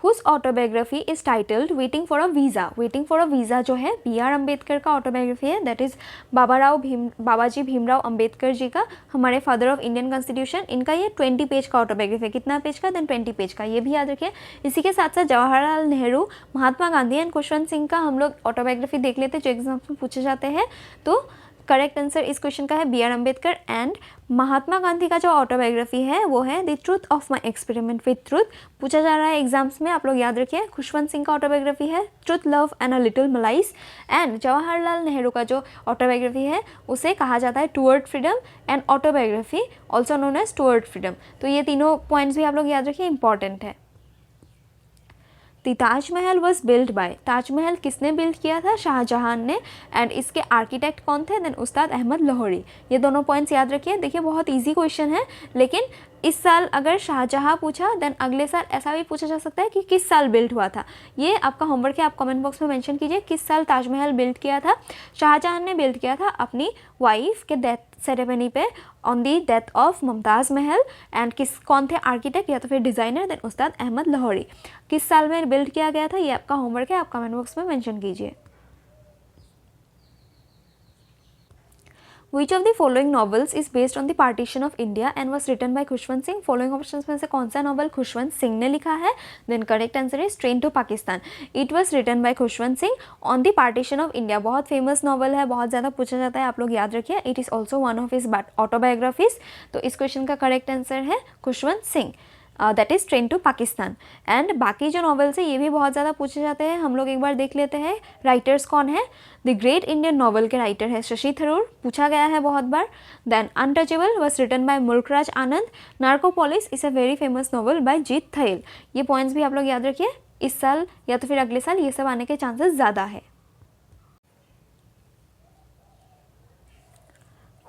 Whose autobiography is titled waiting for a visa. Waiting for a visa जो है B.R. अम्बेडकर का ऑटोबायोग्राफी है, दैट इज़ बाबाजी भीमराव अम्बेडकर जी का, हमारे फादर ऑफ इंडियन कॉन्स्टिट्यूशन। इनका ये 20 पेज का ऑटोबायोग्राफी है। कितना पेज का? देन 20 पेज का, ये भी याद रखिए। इसी के साथ साथ जवाहरलाल नेहरू, महात्मा गांधी एंड खुशवंत सिंह का हम लोग ऑटोबायोग्राफी देख लेते हैं जो एग्जाम्स में पूछे जाते हैं। तो करेक्ट आंसर इस क्वेश्चन का है B.R. अम्बेडकर। एंड महात्मा गांधी का जो ऑटोबायोग्राफी है वो है the truth of my experiment with truth, पूछा जा रहा है एग्जाम्स में, आप लोग याद रखिए। खुशवंत सिंह का ऑटोबायोग्राफी है truth, love and a little malice. And Jawaharlal Nehru का जो ऑटोबायोग्राफी है उसे कहा जाता है toward freedom and autobiography also known as toward freedom. तो ये तीनों पॉइंट्स भी आप लोग याद रखिए, इंपॉर्टेंट है। The Taj Mahal was build by. Taj Mahal किसने बिल्ड किया था? शाहजहां ने। एंड इसके आर्किटेक्ट कौन थे? देन उस्ताद अहमद लाहौरी। ये दोनों पॉइंट्स याद रखिए। देखिए बहुत इजी क्वेश्चन है, लेकिन इस साल अगर शाहजहां पूछा देन अगले साल ऐसा भी पूछा जा सकता है कि किस साल बिल्ड हुआ था। ये आपका होमवर्क है, आप कमेंट बॉक्स में मेंशन कीजिए किस साल ताजमहल बिल्ड किया था। शाहजहां ने बिल्ड किया था अपनी वाइफ के डेथ सेरेमनी पे on the death of Mumtaz Mahal. And कौन थे आर्किटेक्ट या तो फिर डिज़ाइनर? देन उस्ताद अहमद लाहौरी। किस साल में बिल्ड किया गया था ये आपका होमवर्क है, आप कमेंट बॉक्स में मेंशन कीजिए। Which of the following novels is based on the partition of India and was written by Khushwant Singh. Following options में से कौन सा नॉवल खुशवंत सिंह ने लिखा है? Then correct answer is train to Pakistan. It was written by Khushwant Singh on the partition of India. बहुत famous novel है, बहुत ज़्यादा पूछा जाता है, आप लोग याद रखिए। It is also one of his autobiographies. तो इस क्वेश्चन का करेक्ट आंसर है Khushwant Singh, that is train to Pakistan. And बाकी जो नॉवेल्स है ये भी बहुत ज़्यादा पूछे जाते हैं, हम लोग एक बार देख लेते हैं राइटर्स कौन है। द ग्रेट इंडियन नॉवल के राइटर है शशि थरूर, पूछा गया है बहुत बार। Then untouchable was written by Mulk Raj Anand. Narcopolis is a very famous novel by Jeet Thayil. ये पॉइंट्स भी आप लोग याद रखिए, इस साल या तो फिर अगले साल ये सब आने के चांसेस ज़्यादा है।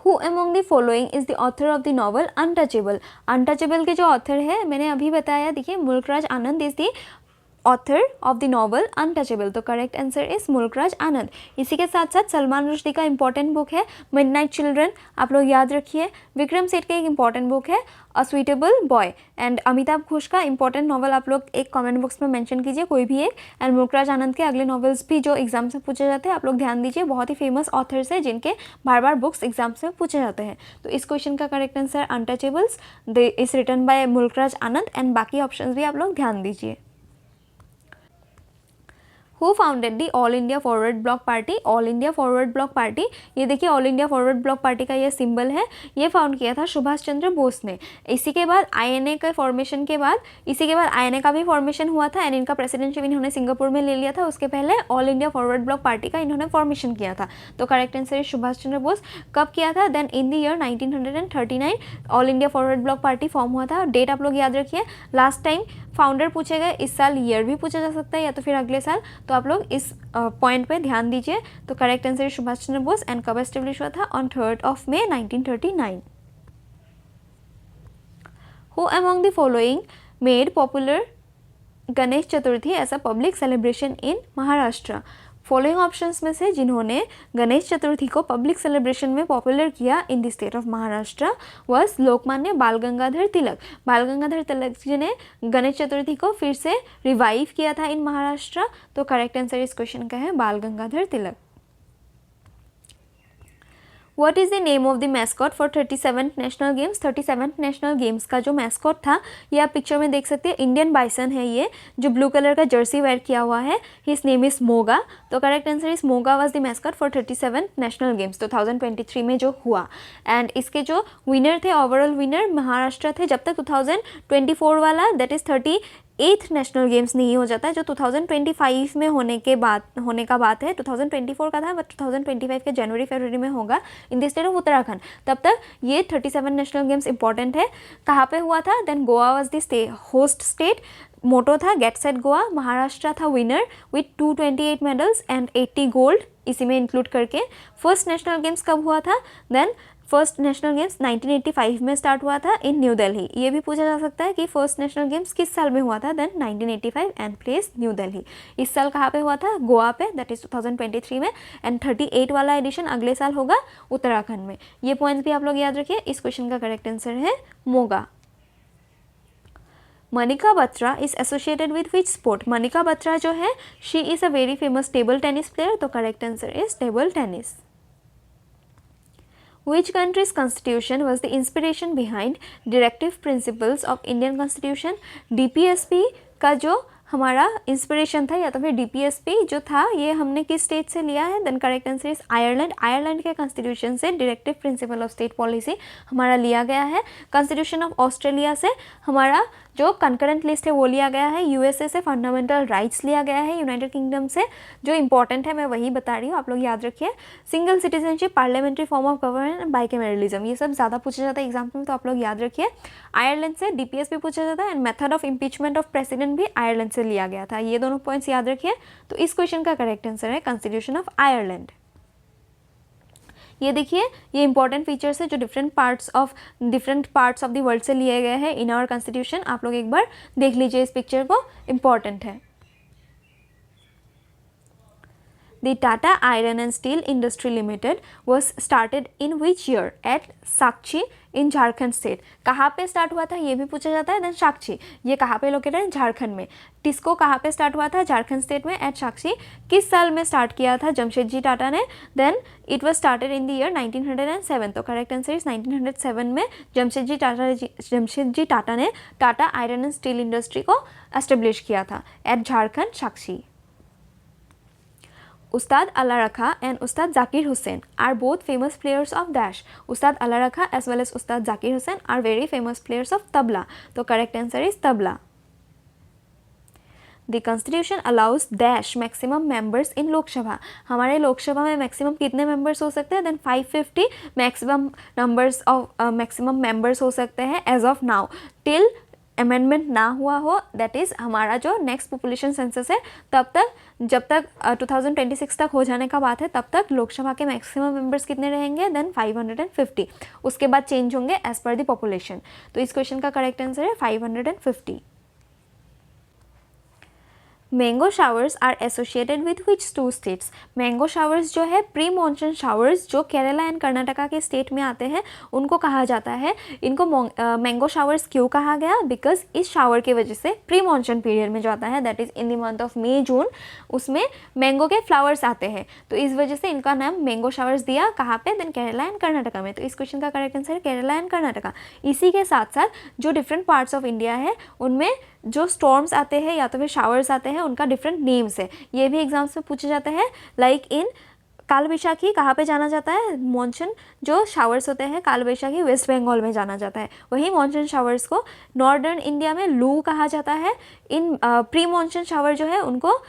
Who among the following is the author of the novel Untouchable? Untouchable के जो ऑथर है मैंने अभी बताया, देखिए Mulk Raj Anand is the author of the novel untouchable. तो correct answer is Mulk Raj Anand. इसी के साथ साथ सलमान रुश्दी का इंपॉर्टेंट बुक है मिडनाइट चिल्ड्रन, आप लोग याद रखिए। विक्रम सेठ का एक इंपॉर्टेंट बुक है a suitable boy. And Amitav Ghosh का इंपॉर्टेंट नॉवल आप लोग एक कमेंट बॉक्स में मेंशन कीजिए कोई भी एक। एंड मुल्कराज आनंद के अगले नॉवेल्स भी जो एग्जाम से पूछे जाते हैं आप लोग ध्यान दीजिए, बहुत ही फेमस ऑथर्स हैं जिनके बार बार बुक्स एग्जाम से पूछे जाते हैं। तो इस क्वेश्चन का correct answer untouchables is written by Mulk Raj Anand. And बाकी ऑप्शन भी आप लोग ध्यान दीजिए। Who founded the All India Forward Bloc party? All India Forward Bloc party, ये देखिए All India Forward Bloc party का ये सिंबल है, ये फाउंड किया था सुभाष चंद्र बोस ने। इसी के बाद आईएनए का फॉर्मेशन के बाद, इसी के बाद आईएनए का भी फॉर्मेशन हुआ था एंड इनका प्रेसिडेंटशिप इन्होंने सिंगापुर में ले लिया था। उसके पहले All India Forward Bloc party का इन्होंने फॉर्मेशन किया था। तो करेक्ट आंसर सुभाष चंद्र बोस। कब किया था? Then in the year 1939 All India Forward Bloc party form हुआ था। डेट आप लोग याद रखिए। लास्ट टाइम फाउंडर पूछे गए, इस साल ईयर भी पूछा जा सकता है या तो फिर अगले साल, तो आप लोग इस पॉइंट पे ध्यान दीजिए। तो correct answer Subhash Chandra Bose. And कब एस्टेब्लिश हुआ था? On 3 May 1939। Who among the following made popular Ganesh Chaturthi as a public celebration in Maharashtra? Following options में से जिन्होंने गणेश चतुर्थी को पब्लिक सेलिब्रेशन में पॉपुलर किया इन the state of Maharashtra was Lokmanya बाल गंगाधर तिलक। बाल गंगाधर तिलक जी ने गणेश चतुर्थी को फिर से रिवाइव किया था इन महाराष्ट्र। तो करेक्ट आंसर इस क्वेश्चन का है Bal Gangadhar Tilak. What is the name of the mascot for 37th national games? 37th national games का जो मैस्कॉट था ये आप पिक्चर में देख सकते हैं, इंडियन बाइसन है ये, जो ब्लू कलर का जर्सी वेयर किया हुआ है। His name is Moga. तो correct answer is Moga was the mascot for 37th national games 2023 में जो हुआ। एंड इसके जो विनर थे, ओवरऑल विनर महाराष्ट्र थे। जब तक 2024 वाला that is 38th national games नहीं हो जाता, जो 2025 में होने का बात है। 2024 का था बट 2025 के जनवरी फरवरी में होगा इन द स्टेट ऑफ उत्तराखंड। तब तक ये 37 नेशनल गेम्स इंपॉर्टेंट है। कहाँ पे हुआ था? Then Goa was the host state. Motto था गेट सेट गोवा। महाराष्ट्र था winner with 228 medals and 80 gold इसी में इंक्लूड करके। फर्स्ट नेशनल गेम्स कब हुआ था? देन फर्स्ट नेशनल गेम्स 1985 में स्टार्ट हुआ था इन न्यू दिल्ली। ये भी पूछा जा सकता है कि फर्स्ट नेशनल गेम्स किस साल में हुआ था? Then 1985 and place New Delhi. इस साल कहाँ पे हुआ था? गोवा पे, दैट इज 2023 में। एंड 38 वाला एडिशन अगले साल होगा उत्तराखंड में। ये पॉइंट्स भी आप लोग याद रखिए। इस क्वेश्चन का करेक्ट आंसर है Moga. Manika Batra is associated with which sport? Manika Batra जो है she is a very famous table tennis player. तो correct answer is table tennis. Which country's constitution was the inspiration behind directive principles of Indian Constitution? DPSP का जो हमारा inspiration था या तो फिर DPSP जो था ये हमने किस स्टेट से लिया है? Then correct answer is Ireland. Ireland के कॉन्स्टिट्यूशन से directive principle of state policy हमारा लिया गया है। कॉन्स्टिट्यूशन ऑफ ऑस्ट्रेलिया से हमारा जो कंकरेंट लिस्ट है वो लिया गया है। USA से फंडामेंटल राइट्स लिया गया है। यूनाइटेड किंगडम से जो इंपॉर्टेंट है मैं वही बता रही हूँ, आप लोग याद रखिए। Single citizenship, parliamentary form of government, bicameralism, ये सब ज़्यादा पूछा जाता है एग्जाम में, तो आप लोग याद रखिए। आयरलैंड से DPS भी पूछा जाता है and method of impeachment of president भी आयरलैंड से लिया गया था। ये दोनों पॉइंट्स याद रखिए। तो इस क्वेश्चन का करेक्ट आंसर है कॉन्स्टिट्यूशन ऑफ आयरलैंड। ये देखिए ये इंपॉर्टेंट फीचर्स है जो different parts of the world से लिए गए हैं इन आवर कॉन्स्टिट्यूशन। आप लोग एक बार देख लीजिए इस पिक्चर को, इंपॉर्टेंट है। The Tata Iron and Steel Industry Limited was started in which year? At Sakchi in Jharkhand state. कहाँ पे स्टार्ट हुआ था ये भी पूछा जाता है. देन साक्षी ये कहाँ पे लोकेटेड है? झारखंड में. टिस्को कहाँ पे स्टार्ट हुआ था? झारखंड स्टेट में एट साक्षी. किस साल में स्टार्ट किया था जमशेदजी टाटा ने? Then it was started in the year 1907. तो करेक्ट आंसर इज 1907 में जमशेदजी टाटा ने Tata iron and steel industry को एस्टेब्लिश किया था eight Jharkhand Sakshi. Ustad Allah Rakha and Ustad Zakir Hussain are both famous players of dash. Ustad Allah Rakha as well as Ustad Zakir Hussain are very famous players of tabla. So correct answer is tabla. The constitution allows dash maximum members in Lok Sabha. हमारे लोक सभा में maximum कितने members हो सकते हैं? Then 550 maximum numbers of maximum members हो सकते हैं as of now till amendment ना हुआ हो. दैट इज़ हमारा जो नेक्स्ट पॉपुलेशन सेंसस है तब तक, जब तक 2026 तक हो जाने का बात है तब तक लोकसभा के मैक्सिमम मेंबर्स कितने रहेंगे? देन 550. उसके बाद चेंज होंगे एज पर द पॉपुलेशन. तो इस क्वेश्चन का करेक्ट आंसर है 550. Mango showers are associated with which two states? Mango showers जो है प्री मॉनसून शावर्स जो केरला एंड कर्नाटका के स्टेट में आते हैं उनको कहा जाता है. इनको मैंगो शावर्स क्यों कहा गया? बिकॉज इस शावर की वजह से प्री मॉनसून पीरियड में जो आता है that is in the month of May June उसमें मैंगो के फ्लावर्स आते हैं. तो इस वजह से इनका नाम मैंगो शावर्स दिया. कहाँ पे? देन केरला एंड कर्नाटका में. तो इस क्वेश्चन का करेक्ट आंसर है केरला एंड कर्नाटका. इसी के साथ साथ जो डिफरेंट पार्ट्स ऑफ इंडिया है उनमें जो स्टॉर्म्स आते हैं या तो फिर शावर्स आते हैं उनका डिफरेंट नेम्स है. ये भी एग्जाम्स में पूछे जाते हैं. लाइक इन काल बैशाखी कहाँ पे जाना जाता है? मॉनसून जो शावर्स होते हैं काल बैशाखी वेस्ट बंगाल में जाना जाता है. वहीं मॉनसून शावर्स को नॉर्दर्न इंडिया में लू कहा जाता है. इन प्री मॉनसून शावर जो है उनको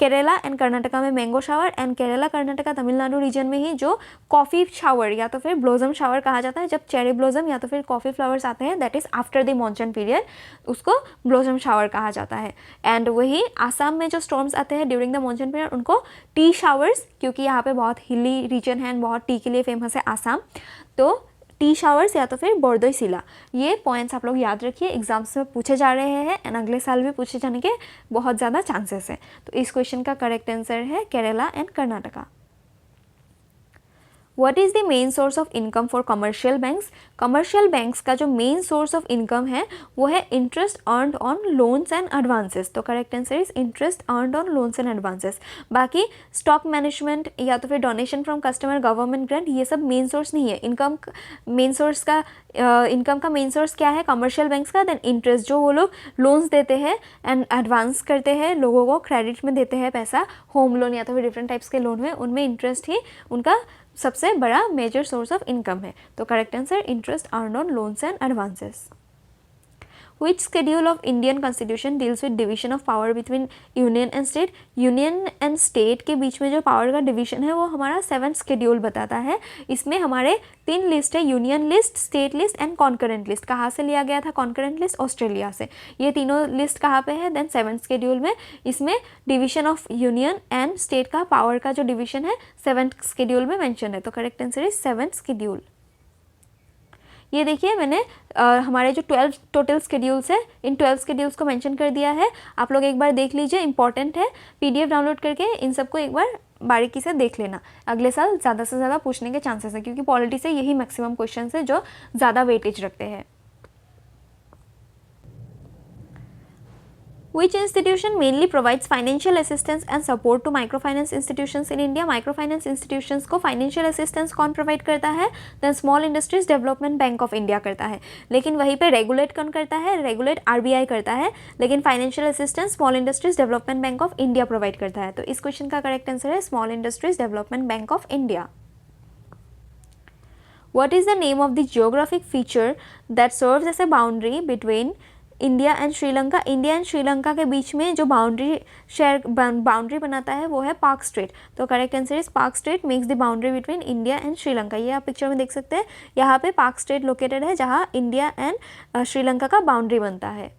केरला एंड कर्नाटका में mango shower and Kerala Karnataka Tamil Nadu region में ही जो कॉफ़ी शावर या तो फिर ब्लॉसम शावर कहा जाता है. जब चेरी ब्लॉसम या तो फिर कॉफ़ी फ्लावर्स आते हैं that is after the monsoon period उसको ब्लॉसम शावर कहा जाता है. एंड वही आसाम में जो स्टॉर्म्स आते हैं ड्यूरिंग द मॉनसून पीरियड उनको टी शावर्स, क्योंकि यहाँ पे बहुत हिली रीजन है एंड बहुत टी के लिए फेमस है आसाम, तो टी शावर्स या तो फिर बोरदोई सिला. ये पॉइंट्स आप लोग याद रखिए, एग्जाम्स में पूछे जा रहे हैं एंड अगले साल भी पूछे जाने के बहुत ज़्यादा चांसेस हैं. तो इस क्वेश्चन का करेक्ट आंसर है Kerala and Karnataka. What is the main source of income for commercial banks? Commercial banks का जो मेन सोर्स ऑफ इनकम है वो है interest earned on loans and advances. तो correct answer is interest earned on loans and advances. बाकी stock management या तो फिर donation from customer, government grant, ये सब मेन सोर्स नहीं है. इनकम मेन सोर्स का इनकम का मेन सोर्स क्या है कमर्शियल बैंक्स का? देन इंटरेस्ट, जो वो लोग लोन्स देते हैं एंड एडवांस करते हैं लोगों को, क्रेडिट में देते हैं पैसा, होम लोन या तो फिर डिफरेंट टाइप्स के लोन हुए उनमें इंटरेस्ट ही उनका सबसे बड़ा मेजर सोर्स ऑफ इनकम है. तो correct answer interest earned on loans and advances. Which schedule of Indian Constitution deals with division of power between union and state? Union and state के बीच में जो पावर का division है वो हमारा 7th schedule बताता है. इसमें हमारे 3 लिस्ट है, union list, state list and concurrent list. कहाँ से लिया गया था कॉन्करेंट लिस्ट? ऑस्ट्रेलिया से. ये तीनों लिस्ट कहाँ पे है? देन 7th शेड्यूल में. इसमें division of union and state का पावर का जो डिवीजन है 7th शेड्यूल में मेंशन है. तो correct answer is 7th schedule. ये देखिए मैंने हमारे जो 12 टोटल शेड्यूल्स है इन 12 शेड्यूल्स को मेंशन कर दिया है. आप लोग एक बार देख लीजिए, इंपॉर्टेंट है. पीडीएफ डाउनलोड करके इन सबको एक बार बारीकी से देख लेना. अगले साल ज़्यादा से ज़्यादा पूछने के चांसेस है क्योंकि पॉलिटी से यही मैक्सिमम क्वेश्चन है जो ज़्यादा वेटेज रखते हैं. Which institution mainly provides financial assistance and support to microfinance institutions in India? Microfinance institutions को financial assistance कौन provide करता है? Then Small Industries Development Bank of India करता है. लेकिन वहीं पे regulate कौन करता है? Regulate RBI करता है. लेकिन financial assistance Small Industries Development Bank of India provide करता है. तो इस क्वेश्चन का करेक्ट आंसर है Small Industries Development Bank of India. What is the name of the geographic feature that serves as a boundary between India and Sri Lanka? India and Sri Lanka के बीच में जो boundary बनाता है वो है पार्क स्ट्रेट. तो correct answer is park straight makes the boundary between India and Sri Lanka. ये आप पिक्चर में देख सकते हैं, यहाँ पे पार्क स्ट्रेट लोकेटेड है जहाँ इंडिया एंड श्रीलंका का बाउंड्री बनता है.